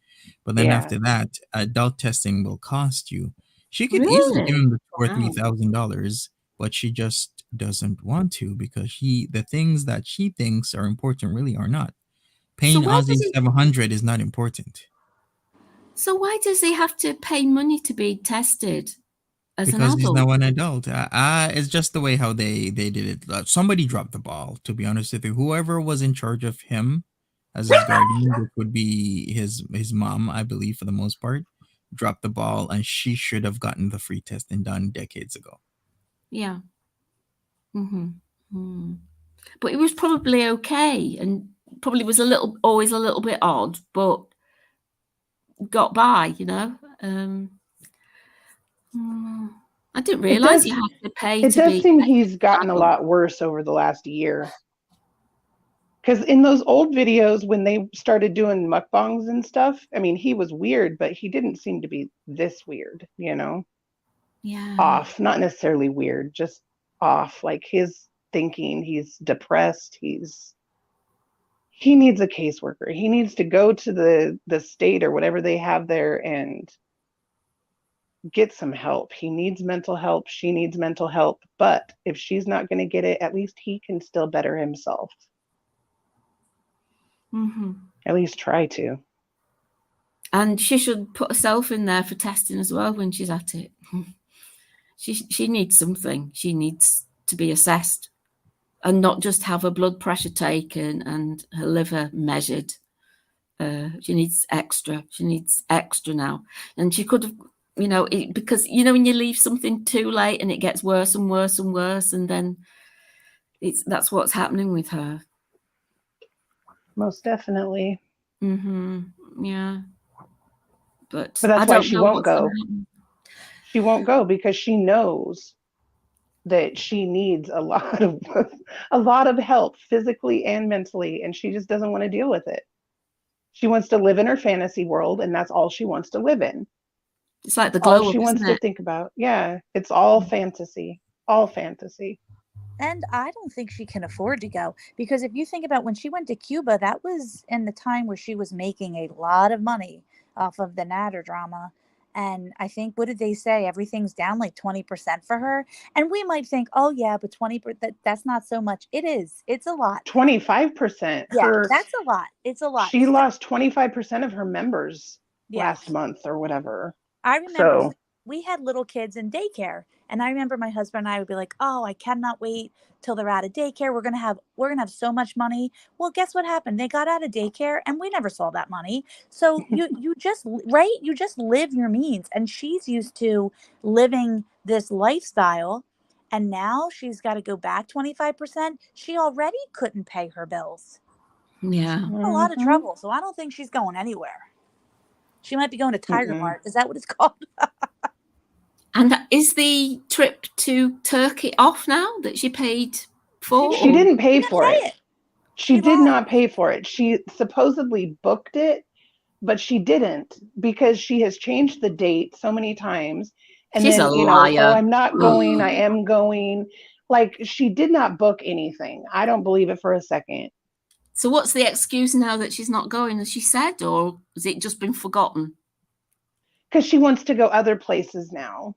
But then Yeah. after that, adult testing will cost you. She could easily give Really? him the $2,000 or Wow. $3,000, but she just doesn't want to because the things that she thinks are important really are not. Paying why Ozzy does he- $700 is not important So why does he have to pay money to be tested as an because he's adult? now an adult. It's just the way how they did it. Somebody dropped the ball, to be honest with you. Whoever was in charge of him as his guardian, which would be his mom, I believe, for the most part, dropped the ball, and she should have gotten the free testing done decades ago. Yeah. Mm-hmm. But it was probably okay, and probably was always a little bit odd, but got by, you know. I didn't realize you have to pay It to does be. seem he's gotten a lot worse over the last year. Because in those old videos, when they started doing mukbangs and stuff, I mean, he was weird, but he didn't seem to be this weird, you know? Yeah. Off, not necessarily weird, just off. Like his thinking, he's depressed. He needs a caseworker. He needs to go to the state or whatever they have there and get some help. He needs mental help. She needs mental help. But if she's not going to get it, at least he can still better himself. Mm-hmm. At least try to. And she should put herself in there for testing as well when she's at it. She needs something. She needs to be assessed and not just have her blood pressure taken and her liver measured. She needs extra. She needs extra now. And she could have, you know, because, you know, when you leave something too late and it gets worse and worse and worse, and then that's what's happening with her. Most definitely. Mm-hmm. Yeah. But that's why she won't go. She won't go because she knows that she needs a lot of help physically and mentally, and she just doesn't want to deal with it. She wants to live in her fantasy world, and that's all she wants to live in. It's like the glow all she wants to think about. Yeah, it's all fantasy. All fantasy. And I don't think she can afford to go because if you think about when she went to Cuba, that was in the time where she was making a lot of money off of the Nader drama. And I think, what did they say? Everything's down like 20% for her. And we might think, oh, yeah, but 20%, that's not so much. It is. It's a lot. 25%. Yeah, that's a lot. It's a lot. She lost 25% of her members last month or whatever. I remember we had little kids in daycare. And I remember my husband and I would be like, oh, I cannot wait till they're out of daycare. We're gonna have so much money. Well, guess what happened? They got out of daycare and we never saw that money. So you just live your means. And she's used to living this lifestyle. And now she's got to go back 25%. She already couldn't pay her bills. Yeah. A lot of trouble. So I don't think she's going anywhere. She might be going to Tiger Mart. Is that what it's called? And is the trip to Turkey off now that she paid for? She didn't pay for it. She did not pay for it. She supposedly booked it, but she didn't because she has changed the date so many times. And She's then, a liar. oh, I'm not going. I am going. Like, she did not book anything. I don't believe it for a second. So what's the excuse now that she's not going, as she said, or has it just been forgotten? Because she wants to go other places now.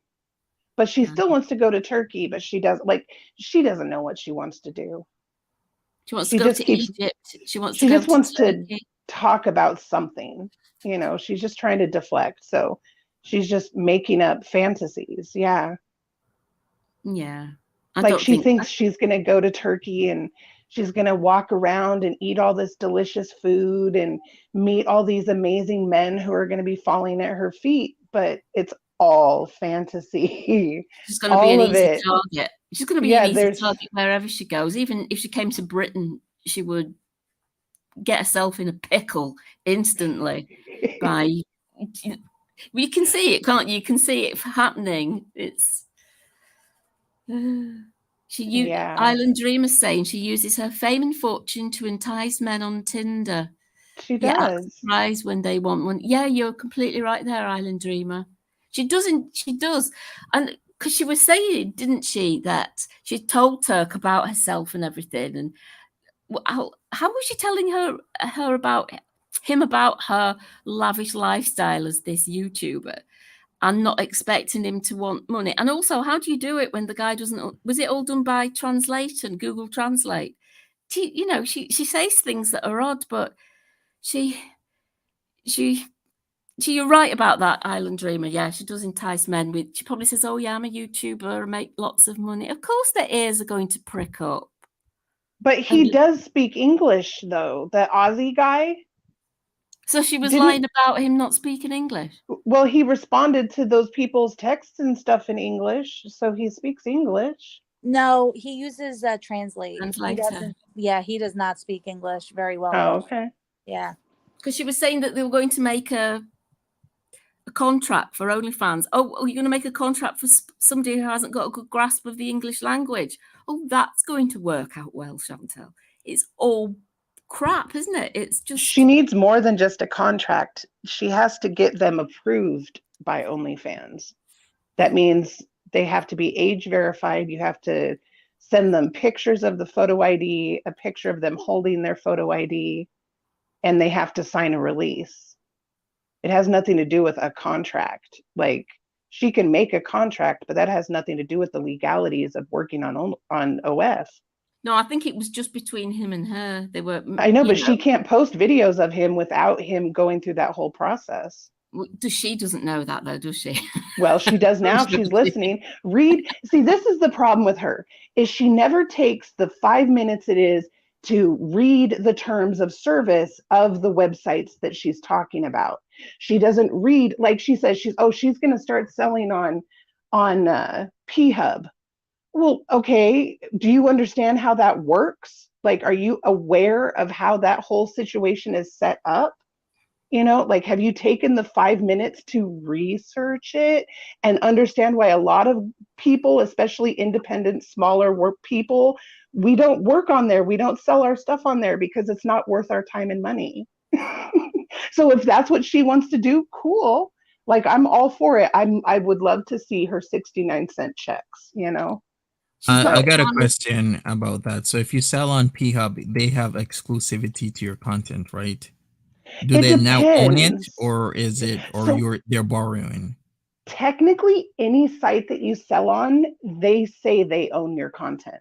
But she still wants to go to Turkey, but she doesn't know what she wants to do. She wants to go to Egypt. She just wants to talk about something. You know, she's just trying to deflect. So she's just making up fantasies. Yeah. Yeah. Like she thinks she's going to go to Turkey and she's going to walk around and eat all this delicious food and meet all these amazing men who are going to be falling at her feet. But it's all fantasy. She's going to be an All of easy it. target. She's going to be an Yeah, easy target wherever she goes. Even if she came to Britain, she would get herself in a pickle instantly by. You can see it, can't you? You can see it happening. It's Island Dreamer saying she uses her fame and fortune to entice men on Tinder. She Yeah, act does. surprised when they want one. Yeah, you're completely right there, Island Dreamer. She does, and because she was saying, didn't she, that she told Turk about herself and everything, and how was she telling her about him about her lavish lifestyle as this YouTuber, and not expecting him to want money? And also, how do you do it when the guy doesn't? Was it all done by translation, Google Translate? She says things that are odd, but you're right about that, Island Dreamer. Yeah, she does entice men with. She probably says, "Oh yeah, I'm a YouTuber, I make lots of money." Of course, their ears are going to prick up. But he does speak English, though. The Aussie guy. So she was lying about him not speaking English. Well, he responded to those people's texts and stuff in English, so he speaks English. No, he uses Translate. Translator. He doesn't. Yeah, he does not speak English very well. Oh, okay. Yeah. Because she was saying that they were going to make a contract for OnlyFans. Oh, you're going to make a contract for somebody who hasn't got a good grasp of the English language. Oh, that's going to work out well, Chantal. It's all crap, isn't it? It's just... She needs more than just a contract. She has to get them approved by OnlyFans. That means they have to be age verified. You have to send them pictures of the photo ID, a picture of them holding their photo ID, and they have to sign a release. It has nothing to do with a contract. Like, she can make a contract, but that has nothing to do with the legalities of working on OF. No, I think it was just between him and her. They were. I know, but she can't post videos of him without him going through that whole process. She doesn't know that, though, does she? Well, she does now. She's listening. See, this is the problem with her, is she never takes the 5 minutes it is to read the terms of service of the websites that she's talking about. She doesn't read, like she says, she's going to start selling on P-Hub. Well, okay, do you understand how that works? Like, are you aware of how that whole situation is set up? Like, have you taken the 5 minutes to research it and understand why a lot of people, especially independent, smaller work people, we don't work on there. We don't sell our stuff on there because it's not worth our time and money. So if that's what she wants to do, cool. Like, I'm all for it. I would love to see her 69-cent checks, I got a question about that. So if you sell on P-Hub, they have exclusivity to your content, right? Do they now own it, or is it, or they're borrowing? Technically, any site that you sell on, they say they own your content.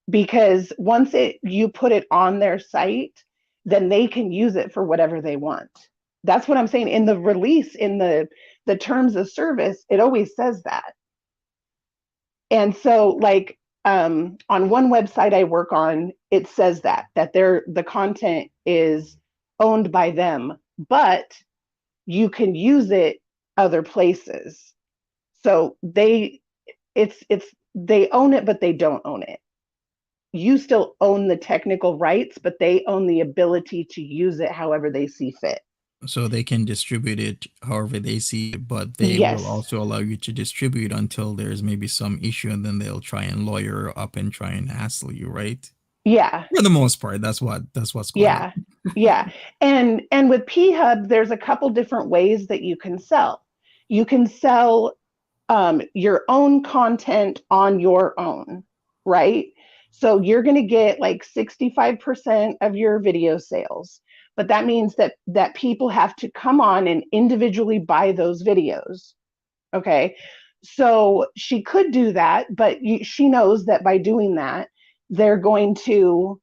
Because once you put it on their site, then they can use it for whatever they want. That's what I'm saying. In the release, in the terms of service, it always says that. And so, like, on one website I work on, it says that the content is owned by them, but you can use it other places. So they own it, but they don't own it. You still own the technical rights, but they own the ability to use it however they see fit. So they can distribute it however they see it, but they will also allow you to distribute until there's maybe some issue, and then they'll try and lawyer up and try and hassle you, right? Yeah. For the most part, that's what's going on. Yeah. And with P-Hub, there's a couple different ways that you can sell. You can sell your own content on your own, right? So you're going to get like 65% of your video sales. But that means that people have to come on and individually buy those videos. Okay. So she could do that, but she knows that by doing that, they're going to,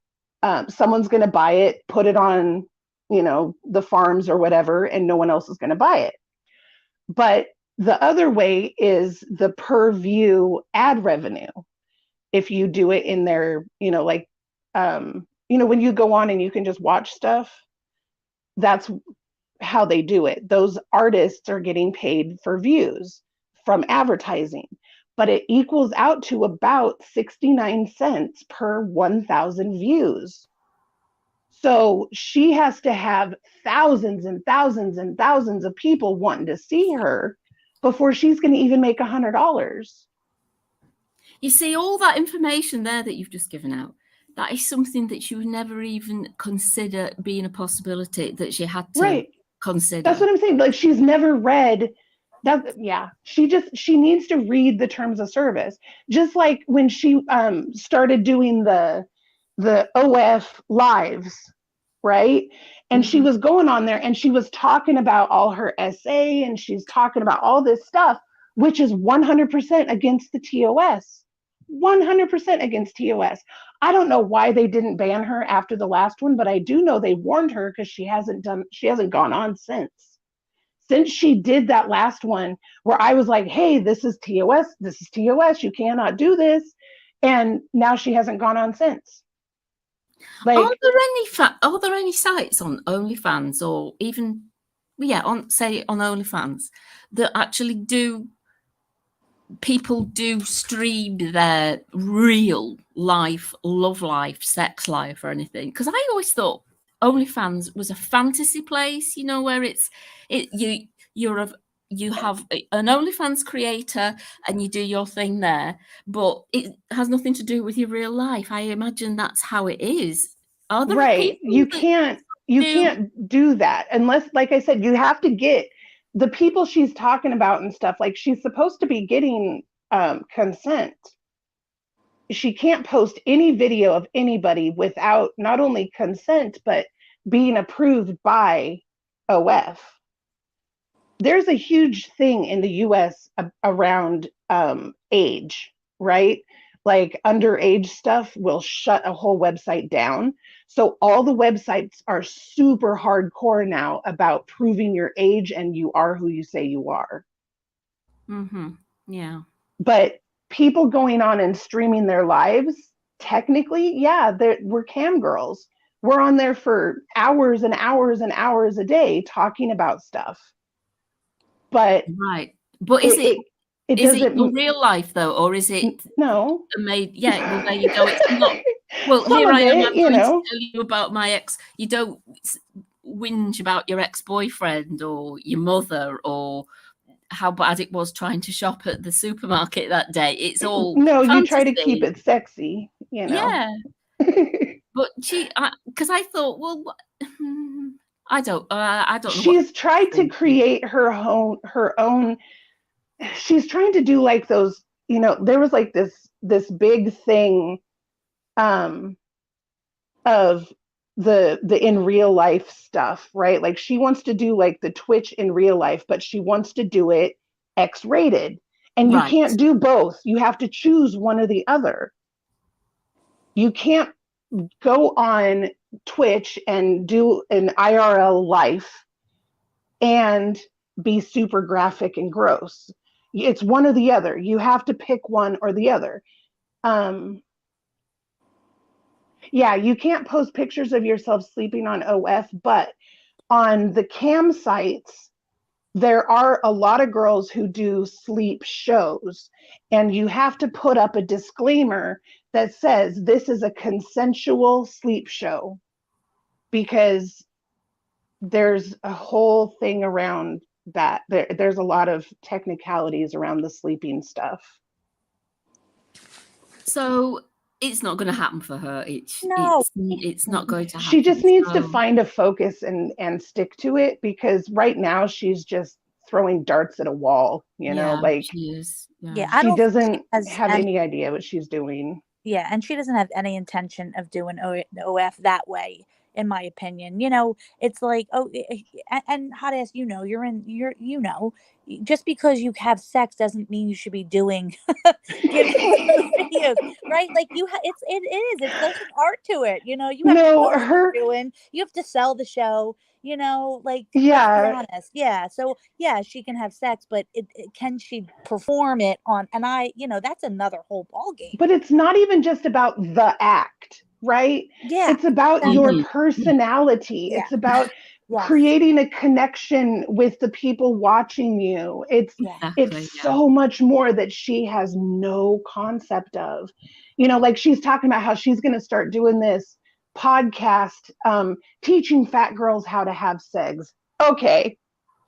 someone's going to buy it, put it on, the farms or whatever, and no one else is going to buy it. But the other way is the per view ad revenue. If you do it in their, when you go on and you can just watch stuff, that's how they do it. Those artists are getting paid for views from advertising, but it equals out to about 69 cents per 1,000 views. So she has to have thousands and thousands and thousands of people wanting to see her before she's going to even make $100. You see, all that information there that you've just given out, that is something that she would never even consider being a possibility that she had to consider. That's what I'm saying. Like, she's never read that. Yeah, she needs to read the terms of service. Just like when she started doing the OF lives, right? And she was going on there and she was talking about all her essay and she's talking about all this stuff, which is 100% against the TOS. 100% against TOS. I don't know why they didn't ban her after the last one, but I do know they warned her because she hasn't gone on since. Since she did that last one where I was like, hey, this is TOS, you cannot do this. And now she hasn't gone on since. Like, are there any sites on OnlyFans or even on OnlyFans that actually people do stream their real life, love life, sex life or anything? Because I always thought OnlyFans was a fantasy place, where you have an OnlyFans creator and you do your thing there, but it has nothing to do with your real life. I imagine that's how it is. Are there right? You can't do that unless, like I said, you have to get the people she's talking about and stuff. Like, she's supposed to be getting consent. She can't post any video of anybody without not only consent but being approved by OF. There's a huge thing in the US around age, right? Like, underage stuff will shut a whole website down. So all the websites are super hardcore now about proving your age and you are who you say you are. Yeah. But people going on and streaming their lives, technically, we're cam girls. We're on there for hours and hours and hours a day talking about stuff. But is it doesn't real life though, or is it no made? Yeah, well, there you go. It's not. Well, here I am. I'm going to tell you about my ex. You don't whinge about your ex-boyfriend or your mother or how bad it was trying to shop at the supermarket that day. It's all fantasy. You try to keep it sexy, Yeah. But because I thought, well, I don't know. She's tried to create her own. She's trying to do like those, there was like this big thing of the in real life stuff, right? Like, she wants to do like the Twitch in real life, but she wants to do it X-rated. And you can't do both. You have to choose one or the other. You can't go on Twitch and do an IRL life and be super graphic and gross. It's one or the other. You have to pick one or the other. You can't post pictures of yourself sleeping on OF, but on the cam sites, there are a lot of girls who do sleep shows, and you have to put up a disclaimer that says this is a consensual sleep show, because there's a whole thing around that. There's a lot of technicalities around the sleeping stuff. So it's not going to happen for her. It's not going to happen. She just needs to find a focus and stick to it, because right now she's just throwing darts at a wall, like she is. She doesn't have any idea what she's doing. Yeah, and she doesn't have any intention of doing OF that way, in my opinion. It's like, and hot ass, just because you have sex doesn't mean you should be doing videos, right? Like, there's an art to it. You have to doing. You have to sell the show. Let's be honest. So she can have sex, but can she perform it on? And that's another whole ballgame. But it's not even just about the act, right? Yeah, it's about your personality. It's about Yes. creating a connection with the people watching you. Exactly, It's so much more that she has no concept of. Like she's talking about how she's going to start doing this podcast, teaching fat girls how to have sex. Okay,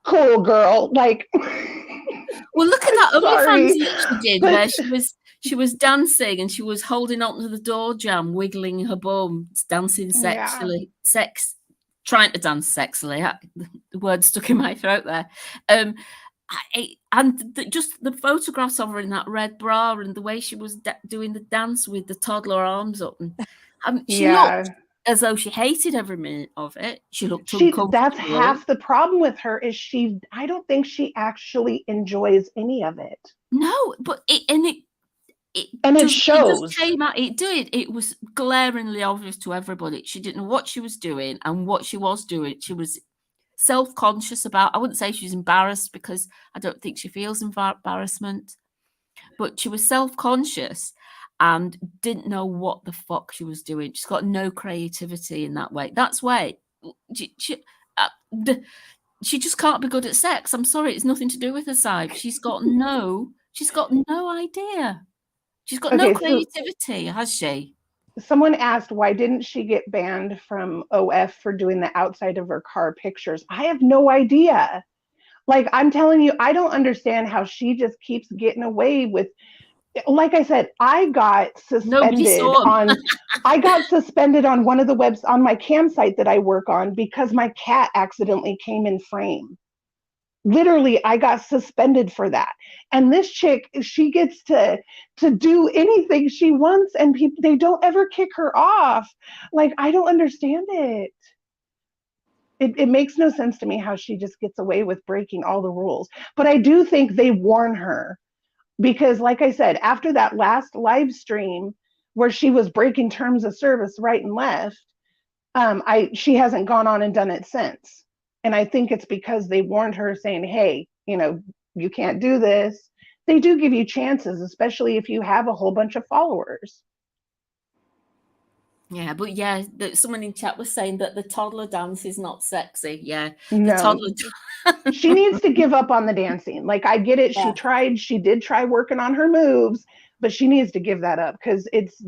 cool, girl. Like, well, look at that sorry, OnlyFans that she did, but where she was dancing and she was holding onto the door jamb, wiggling her bum, dancing sexually, trying to dance sexily. The word stuck in my throat there. Just the photographs of her in that red bra and the way she was doing the dance with the toddler arms up, and she looked as though she hated every minute of it. She looked uncomfortable. That's half the problem with her is I don't think she actually enjoys any of it. No, but it shows. It just came out. It did. It was glaringly obvious to everybody. She didn't know what she was doing, and what she was doing, she was self-conscious about. I wouldn't say she's embarrassed, because I don't think she feels embarrassment, but she was self-conscious and didn't know what the fuck she was doing. She's got no creativity in that way. That's why she just can't be good at sex. I'm sorry, it's nothing to do with her side. She's got no idea. She's got no creativity, has she? Someone asked, why didn't she get banned from OF for doing the outside of her car pictures? I have no idea. Like, I'm telling you, I don't understand how she just keeps getting away with. Like I said, I got suspended on one of the webs on my campsite that I work on because my cat accidentally came in frame. Literally, I got suspended for that. And this chick, she gets to do anything she wants, and they don't ever kick her off. Like, I don't understand it. It makes no sense to me how she just gets away with breaking all the rules. But I do think they warn her, because like I said, after that last live stream where she was breaking terms of service right and left, she hasn't gone on and done it since. And I think it's because they warned her, saying, hey, you can't do this. They do give you chances, especially if you have a whole bunch of followers. Yeah, but someone in chat was saying that the toddler dance is not sexy. Yeah, no. The toddler. She needs to give up on the dancing. Like, I get it. Yeah. She did try working on her moves, but she needs to give that up, because it's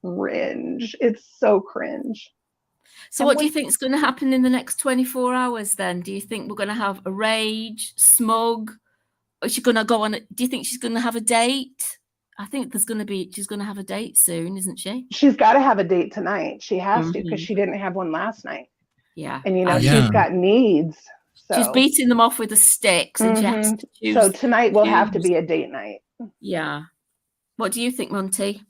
cringe. It's so cringe. So what do you think is going to happen in the next 24 hours then? Do you think we're going to have a rage, smug? Is she going to go on? Do you think she's going to have a date? I think she's going to have a date soon, isn't she? She's got to have a date tonight. She has to, because she didn't have one last night. Yeah. And, she's got needs. So. She's beating them off with the sticks, and she has to choose. So tonight will have to be a date night. Yeah. What do you think, Monty?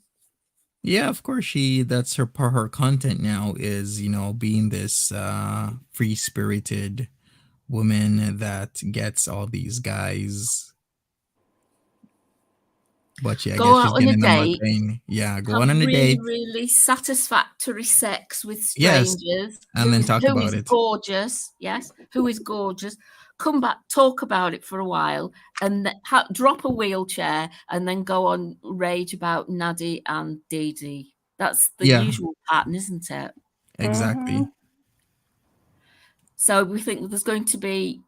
Yeah, of course. That's her part. Her content now is, being this free-spirited woman that gets all these guys. But yeah, I guess she's getting them more pain. Yeah, go on a date. Really satisfactory sex with strangers. Yes, and then talk about it. Gorgeous. Yes, who is gorgeous. Come back, talk about it for a while, and drop a wheelchair, and then go on rage about Nadz and D2. That's the usual pattern, isn't it? Exactly. Mm-hmm. So we think there's going to be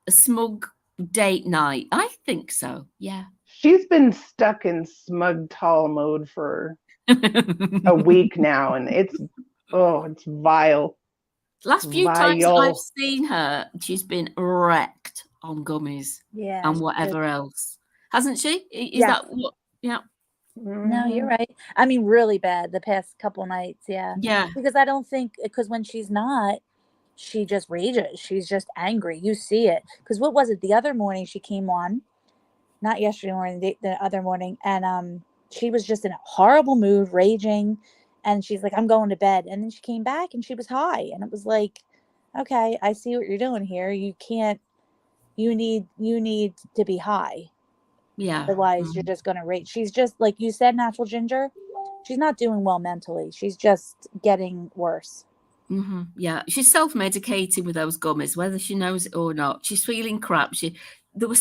a smug date night. I think so. Yeah. She's been stuck in smug tall mode for a week now, and it's vile. Last few times I've seen her, she's been wrecked on gummies and whatever else, hasn't she? Is that what? Yeah. No, you're right. I mean, really bad the past couple nights. Yeah. Yeah. Because I don't think, because when she's not, she just rages. She's just angry. You see it. Because what was it? The other morning she came on, not yesterday morning, the other morning, and she was just in a horrible mood, raging. And she's like, I'm going to bed. And then she came back and she was high. And it was like, okay, I see what you're doing here. You need to be high. Yeah. Otherwise, you're just going to rage. She's just, like you said, Natural Ginger, she's not doing well mentally. She's just getting worse. Mm-hmm. Yeah. She's self-medicating with those gummies, whether she knows it or not. She's feeling crap. She did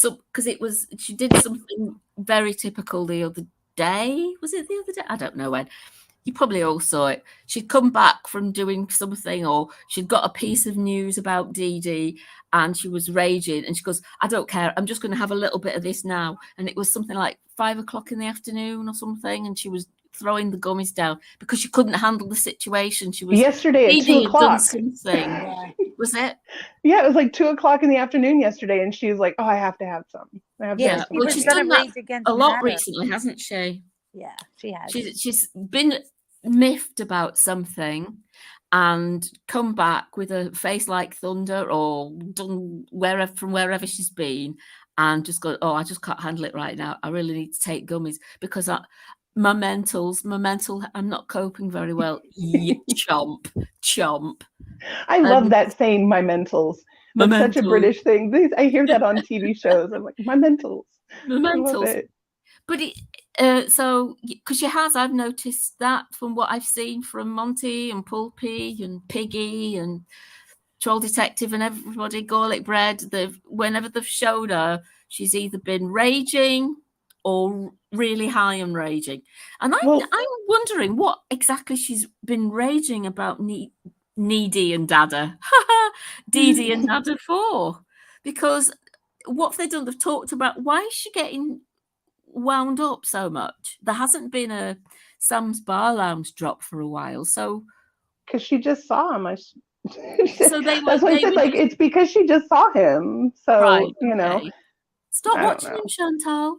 something very typical the other day. Was it the other day? I don't know when. you probably all saw it. She'd come back from doing something, or she'd got a piece of news about Dee, and she was raging. And she goes, "I don't care. I'm just going to have a little bit of this now." And it was something like 5 o'clock in the afternoon or something, and she was throwing the gummies down because she couldn't handle the situation. She was yesterday at 2 Dee had done o'clock. something. Yeah. Was it? Yeah, it was like 2 o'clock in the afternoon yesterday, and she was like, "Oh, I have to have some. I have to Yeah, have some well, right she's now." done that rage against a lot Nader. recently, hasn't she? Yeah, she has. She's been miffed about something and come back with a face like thunder, or done from wherever she's been, and just go, "Oh, I just can't handle it right now. I really need to take gummies because my mental, I'm not coping very well." Chomp. I love that saying, "my mentals." My That's such a mentals. British thing. I hear that on TV shows. I'm like, "My mentals." My I love mentals. it. But so because she has, I've noticed that from what I've seen from Monty and Pulpy and Piggy and Troll Detective and everybody, Garlic Bread, whenever they've showed her, she's either been raging or really high and raging. And I'm wondering what exactly she's been raging about Needy and Dada. Dee and Nader for. Because what have they done? They've talked about, why is she getting wound up so much? There hasn't been a Sam's Bar Lounge drop for a while, so because she just saw him. so that's why I said, like, it's because she just saw him. So right, you know, stop watching him, Chantal.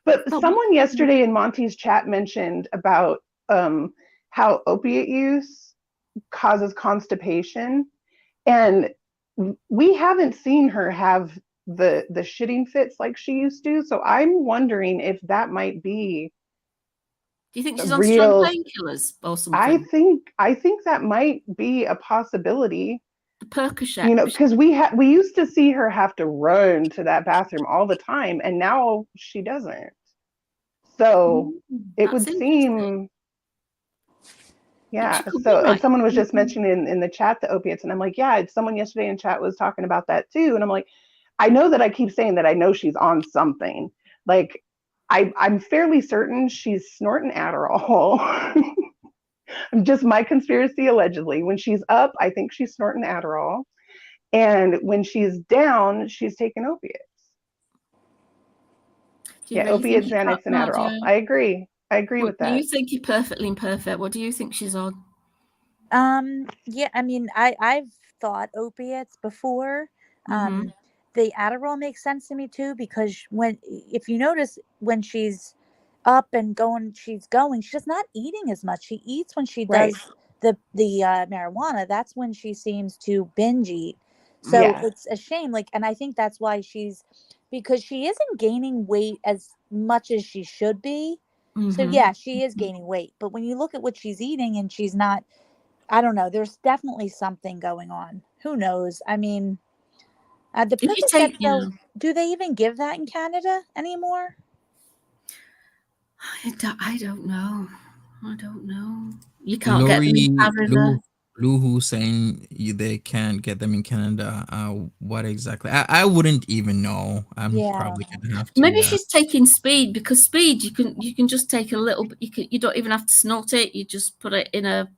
But someone yesterday in Monty's chat mentioned about how opiate use causes constipation, and we haven't seen her have the shitting fits like she used to. So I'm wondering if that might be. Do you think she's on strong painkillers or something? I think that might be a possibility. The Percocet. You know, because we used to see her have to run to that bathroom all the time, and now she doesn't. So it would seem. Yeah. So, and someone was just mentioning in the chat the opiates, and I'm like, yeah, someone yesterday in chat was talking about that too. And I'm like, I know that I keep saying that I know she's on something. Like, I'm fairly certain she's snorting Adderall. Just my conspiracy, allegedly. When she's up, I think she's snorting Adderall. And when she's down, she's taking opiates. Yeah, really opiates, Xanax, and Adderall. I agree with that. Do you think you're perfectly imperfect? What do you think she's on? Yeah, I mean, I've thought opiates before. The Adderall makes sense to me too, because if you notice, when she's up and going, she's just not eating as much. She eats when she does the marijuana. That's when she seems to binge eat. So it's a shame. Like, and I think that's why because she isn't gaining weight as much as she should be. So yeah, she is gaining weight. But when you look at what she's eating and she's not, I don't know, there's definitely something going on. Who knows? I mean, the Percocet, though, do they even give that in Canada anymore? I don't know. You can't get them in Canada. Lou saying they can't get them in Canada. What exactly? I wouldn't even know. I'm probably gonna have to. Maybe she's taking speed, because speed you can just take a little. You don't even have to snort it. You just put it in a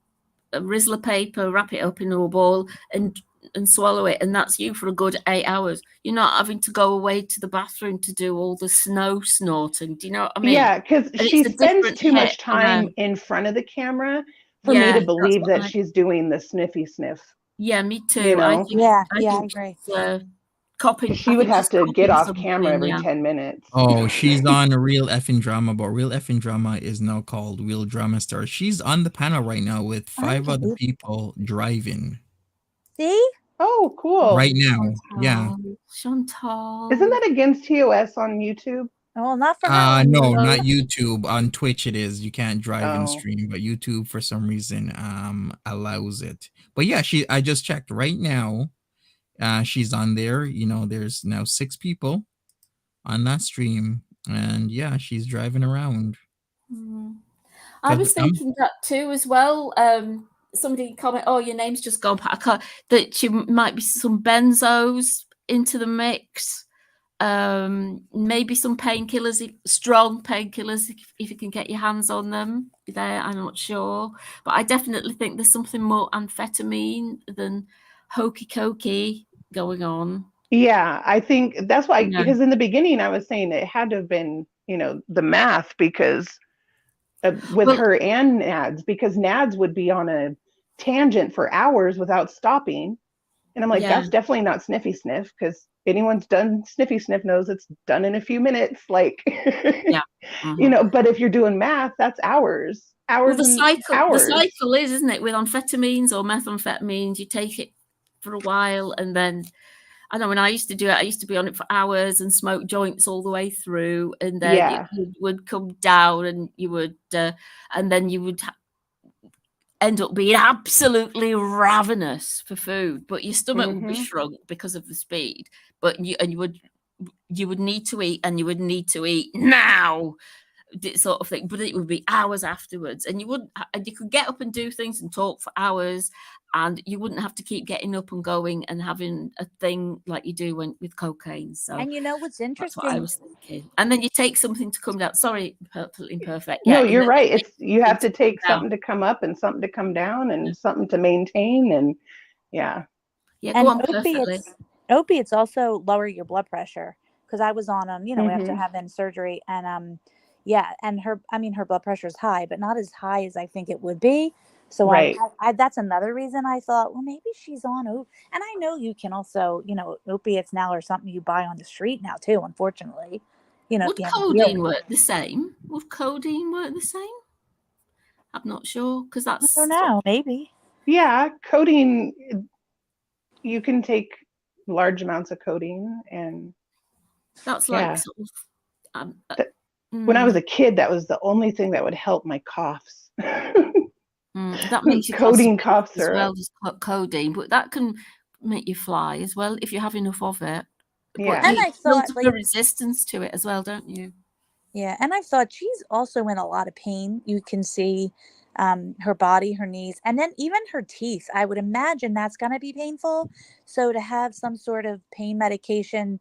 Rizzler paper, wrap it up in a ball, and swallow it, and that's you for a good 8 hours. You're not having to go away to the bathroom to do all the snow snorting. Do you know what I mean? Yeah, because she spends too much time in front of the camera for me to believe that she's doing the sniffy sniff. Yeah, me too. You know? I agree. She would have to get off camera every 10 minutes. Oh, she's on a Real Effing Drama, but Real Effing Drama is now called Real Drama Star. She's on the panel right now with 5 other people driving. See? Oh, cool. Right now, yeah. Chantal. Isn't that against TOS on YouTube? Oh, not for her. No, not YouTube. On Twitch it is. You can't drive and stream, but YouTube for some reason allows it. But yeah, I just checked right now. She's on there. You know, there's now 6 people on that stream, and yeah, she's driving around. I was thinking that too as well. Somebody comment, "Oh, your name's just gone." That she might be some benzos into the mix. maybe some painkillers, strong painkillers, if you can get your hands on them. There, I'm not sure, but I definitely think there's something more amphetamine than hokey cokey going on. Yeah, I think that's why, Yeah. because in the beginning I was saying it had to have been, the math, because with her and Nadz, because Nadz would be on a tangent for hours without stopping. And I'm like, that's definitely not sniffy sniff, because anyone's done sniffy sniff knows it's done in a few minutes. Like, but if you're doing math, that's hours. Well, the cycle is, isn't it, with amphetamines or methamphetamines, you take it for a while, and then I know when I used to do it, I used to be on it for hours and smoke joints all the way through, and then it would come down, and you would, and then you would end up being absolutely ravenous for food, but your stomach would be shrunk because of the speed. But you would need to eat, and you would need to eat now, sort of thing. But it would be hours afterwards, and you could get up and do things and talk for hours. And you wouldn't have to keep getting up and going and having a thing like you do with cocaine. So, and what's interesting? That's what I was thinking. And then you take something to come down. Sorry, imperfect. Yeah, no, you're right. You have to take something to come up and something to come down and something to maintain. And and go on. Opiates also lower your blood pressure, because I was on them, after having surgery, and and her blood pressure is high, but not as high as I think it would be. So I that's another reason I thought, well, maybe she's on and I know you can also, opiates now are something you buy on the street now too, unfortunately. Would codeine work the same? Would codeine work the same? I'm not sure, because that's... I don't know, maybe. Yeah, codeine, you can take large amounts of codeine, and... That's like sort of... when I was a kid, that was the only thing that would help my coughs. That makes you codeine cough syrup. As well as codeine, but that can make you fly as well if you have enough of it. Yeah, and I thought the resistance to it as well, don't you? Yeah, and I thought she's also in a lot of pain. You can see her body, her knees, and then even her teeth. I would imagine that's going to be painful. So to have some sort of pain medication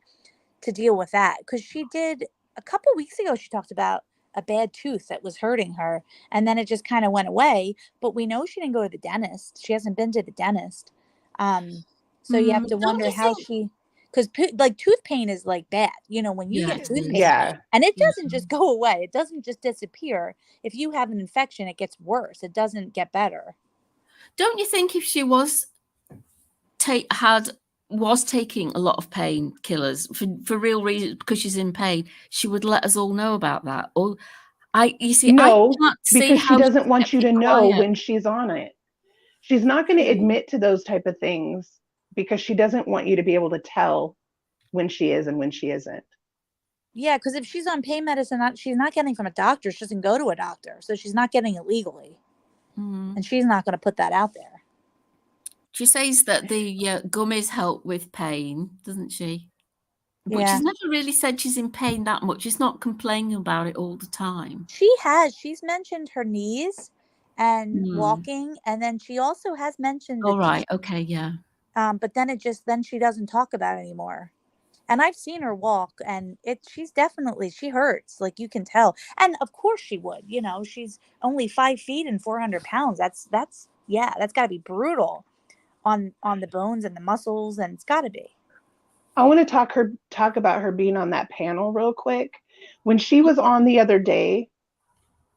to deal with that, because she did a couple weeks ago, she talked about a bad tooth that was hurting her, and then it just kind of went away. But we know she didn't go to the dentist. She hasn't been to the dentist. So you have to wonder how because like tooth pain is like bad, when you get tooth pain, and it doesn't just go away. It doesn't just disappear. If you have an infection, it gets worse. It doesn't get better. Don't you think if she was taking a lot of painkillers for real reasons, because she's in pain, she would let us all know about that? Or I can't see because how she doesn't want you to know quiet. when she's on it. She's not going to admit to those type of things because she doesn't want you to be able to tell when she is and when she isn't. Yeah, because if she's on pain medicine, she's not getting from a doctor. She doesn't go to a doctor, so she's not getting it legally, and she's not going to put that out there. She says that the gummies help with pain, doesn't she? But Yeah. she's never really said she's in pain that much. She's not complaining about it all the time. She has. She's mentioned her knees and walking, and then she also has mentioned. All right. Okay. Yeah. But then then she doesn't talk about it anymore. And I've seen her walk, and she hurts, like you can tell. And of course she would, she's only 5 feet and 400 pounds. That's got to be brutal on the bones and the muscles, and it's got to be. I want to talk about her being on that panel real quick. When she was on the other day,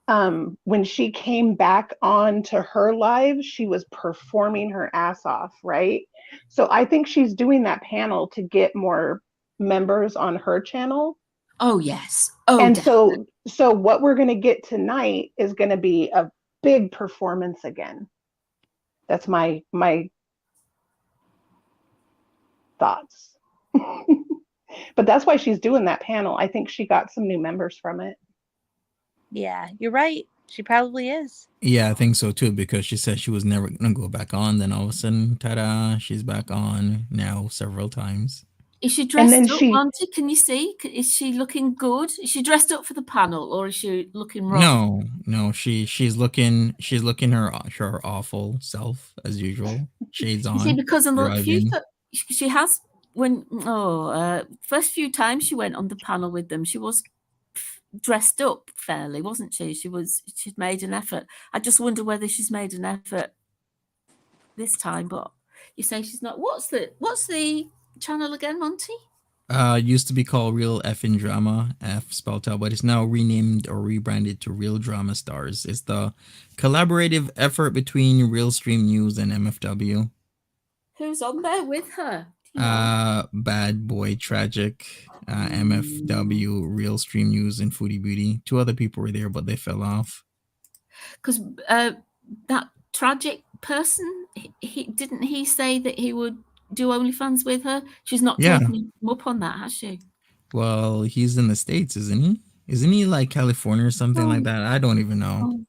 when she came back on to her live, she was performing her ass off, right? So I think she's doing that panel to get more members on her channel. Oh yes. Oh, and definitely. so what we're going to get tonight is going to be a big performance again. That's my thoughts. But that's why she's doing that panel. I think she got some new members from it. Yeah, you're right. She probably is. Yeah, I think so too, because she said she was never going to go back on. Then all of a sudden, ta-da, she's back on now several times. Is she dressed up, Monty? Can you see? Is she looking good? Is she dressed up for the panel, or is she looking rough? No. She's looking her awful self as usual. Shades on. You see, because of the few, she has first few times she went on the panel with them, she was dressed up fairly, wasn't she? She'd made an effort. I just wonder whether she's made an effort this time, but you say she's not. What's the channel again, Monty? Used to be called Real Effin' Drama, F spelled out, but it's now renamed or rebranded to Real Drama Stars. It's the collaborative effort between Real Stream News and MFW. Who's on there with her? Bad Boy Tragic, MFW, Real Stream News, and Foodie Beauty. 2 other people were there, but they fell off. Because that tragic person, he say that he would do OnlyFans with her? She's not taken him up on that, has she? Well, he's in the States, isn't he? Isn't he like California or something like that? I don't even know.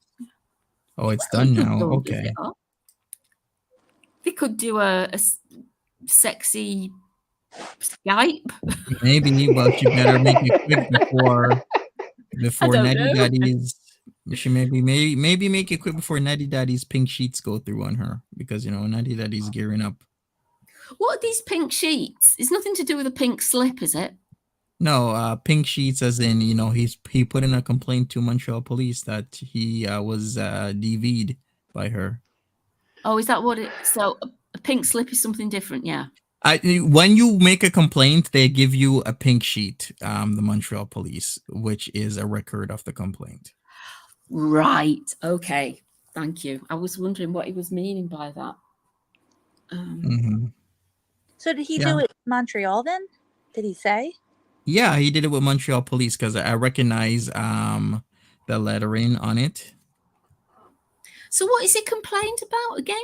Oh, it's done now. Okay. They could do a sexy Skype. Maybe, but you better make it quick before Natty Daddy's. She maybe make it quick before Natty Daddy's pink sheets go through on her, because Natty Daddy's gearing up. What are these pink sheets? It's nothing to do with a pink slip, is it? No, pink sheets as in, he put in a complaint to Montreal police that he was DV'd by her. Oh, is that what it? So a pink slip is something different, yeah. When you make a complaint, they give you a pink sheet, the Montreal police, which is a record of the complaint. Right. Okay. Thank you. I was wondering what he was meaning by that. So did he do it in Montreal then? Did he say? Yeah, he did it with Montreal police because I recognize the lettering on it. So what is he complained about again?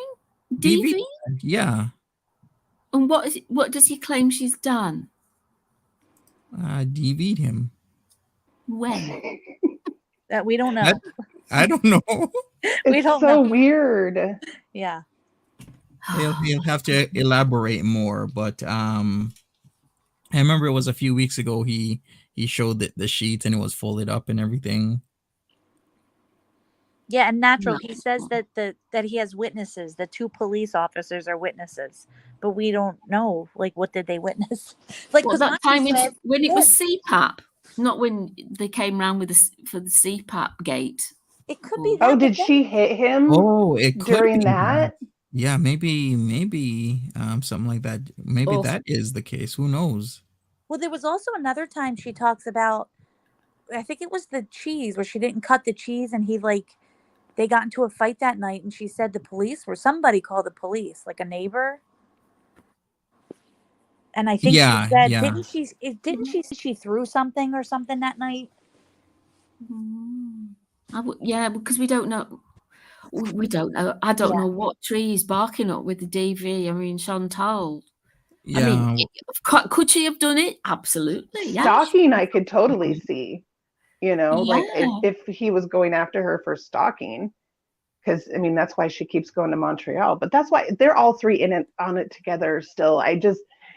DV? Yeah. And what does he claim she's done? DV'd him. When? That we don't know. I don't know. It's so weird. Yeah. He'll have to elaborate more, but I remember it was a few weeks ago he showed the sheet and it was folded up and everything. Yeah, and natural. He says that he has witnesses. The 2 police officers are witnesses, but we don't know. Like, what did they witness? Like, well, that time when it was CPAP, not when they came around for the CPAP gate. It could be. Oh, did she hit him? Oh, it could during be that. Yeah, maybe something like that. Maybe that is the case. Who knows? Well, there was also another time she talks about, I think it was the cheese, where she didn't cut the cheese, and they got into a fight that night, and she said somebody called the police, like a neighbor. And I think she said, didn't she say she threw something or something that night? Yeah, because we don't know. We don't know. I don't know what tree he's barking up with the DV. I mean, Chantal. Yeah. I mean, could she have done it? Absolutely. Yeah. Stalking, I could totally see. Like if he was going after her for stalking, because I mean that's why she keeps going to Montreal. But that's why they're all 3 on it together still.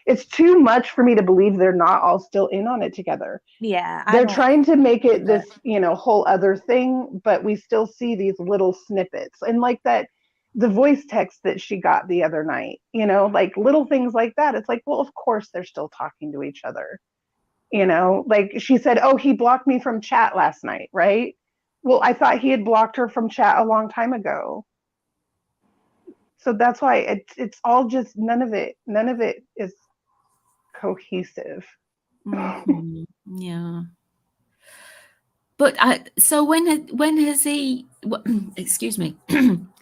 It's too much for me to believe they're not all still in on it together. Yeah. They're trying to make it this, whole other thing, but we still see these little snippets. And like the voice text that she got the other night, like little things like that. It's like, well, of course they're still talking to each other. Like she said, oh, he blocked me from chat last night, right? Well, I thought he had blocked her from chat a long time ago. So that's why it's all just none of it is cohesive. Yeah. But so when has he? Excuse me.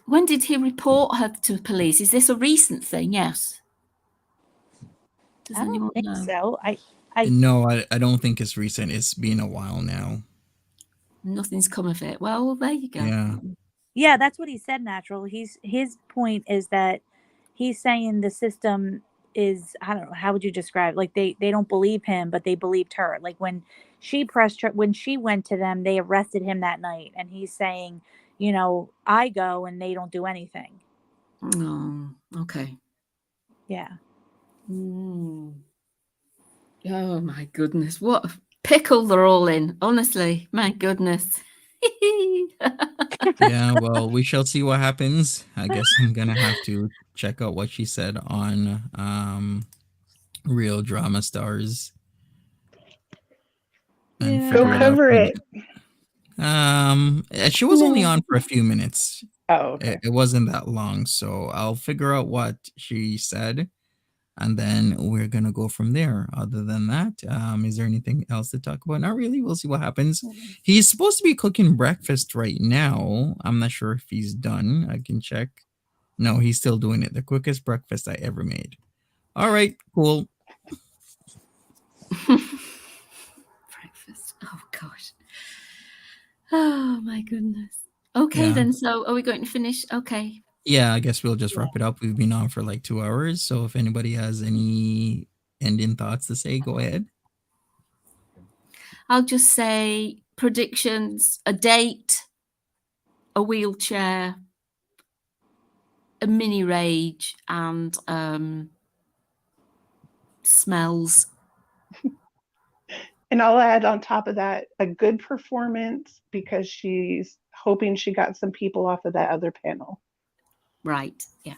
When did he report her to police? Is this a recent thing? Yes. Does I don't think so. No, I don't think it's recent. It's been a while now. Nothing's come of it. Well, there you go. Yeah. Yeah, that's what he said, natural. His point is that he's saying the system is, I don't know, how would you describe, like they don't believe him, but they believed her. Like when she went to them, they arrested him that night, and he's saying, I go and they don't do anything. Oh, okay. Yeah. Oh my goodness, what a pickle they're all in, honestly. My goodness. Yeah, well, we shall see what happens. I guess I'm gonna have to check out what she said on Real drama stars. And Go figure it out. cover it. She was only on for a few minutes. Oh, okay. It wasn't that long, so I'll figure out what she said, and then we're gonna go from there. Other than that, is there anything else to talk about? Not really. We'll see what happens. He's supposed to be cooking breakfast right now. I'm not sure if he's done. I can check. No, he's still doing it. The quickest breakfast I ever made. All right, cool. Breakfast. Oh gosh. Oh my goodness. Okay, Yeah. then. So are we going to finish? Okay. Yeah, I guess we'll just wrap it up. We've been on for like 2 hours, so if anybody has any ending thoughts to say, go ahead. I'll just say predictions: a date, a wheelchair, a mini rage, and smells. And I'll add on top of that a good performance because she's hoping she got some people off of that other panel. Right. Yeah.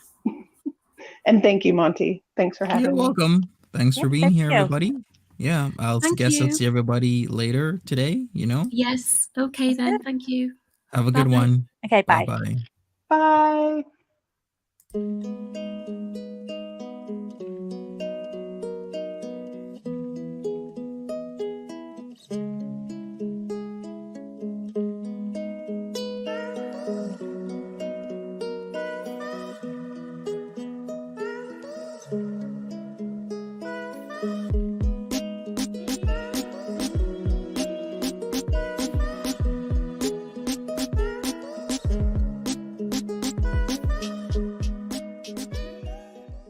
And thank you, Monty. Thanks for having You're me. welcome. Thanks for being thank here, you. everybody. Yeah, I'll Thank guess I'll you. see everybody later today, Yes. Okay, That's then. good. Thank you. Have a good Bye. one. Okay, bye. Bye-bye. Bye.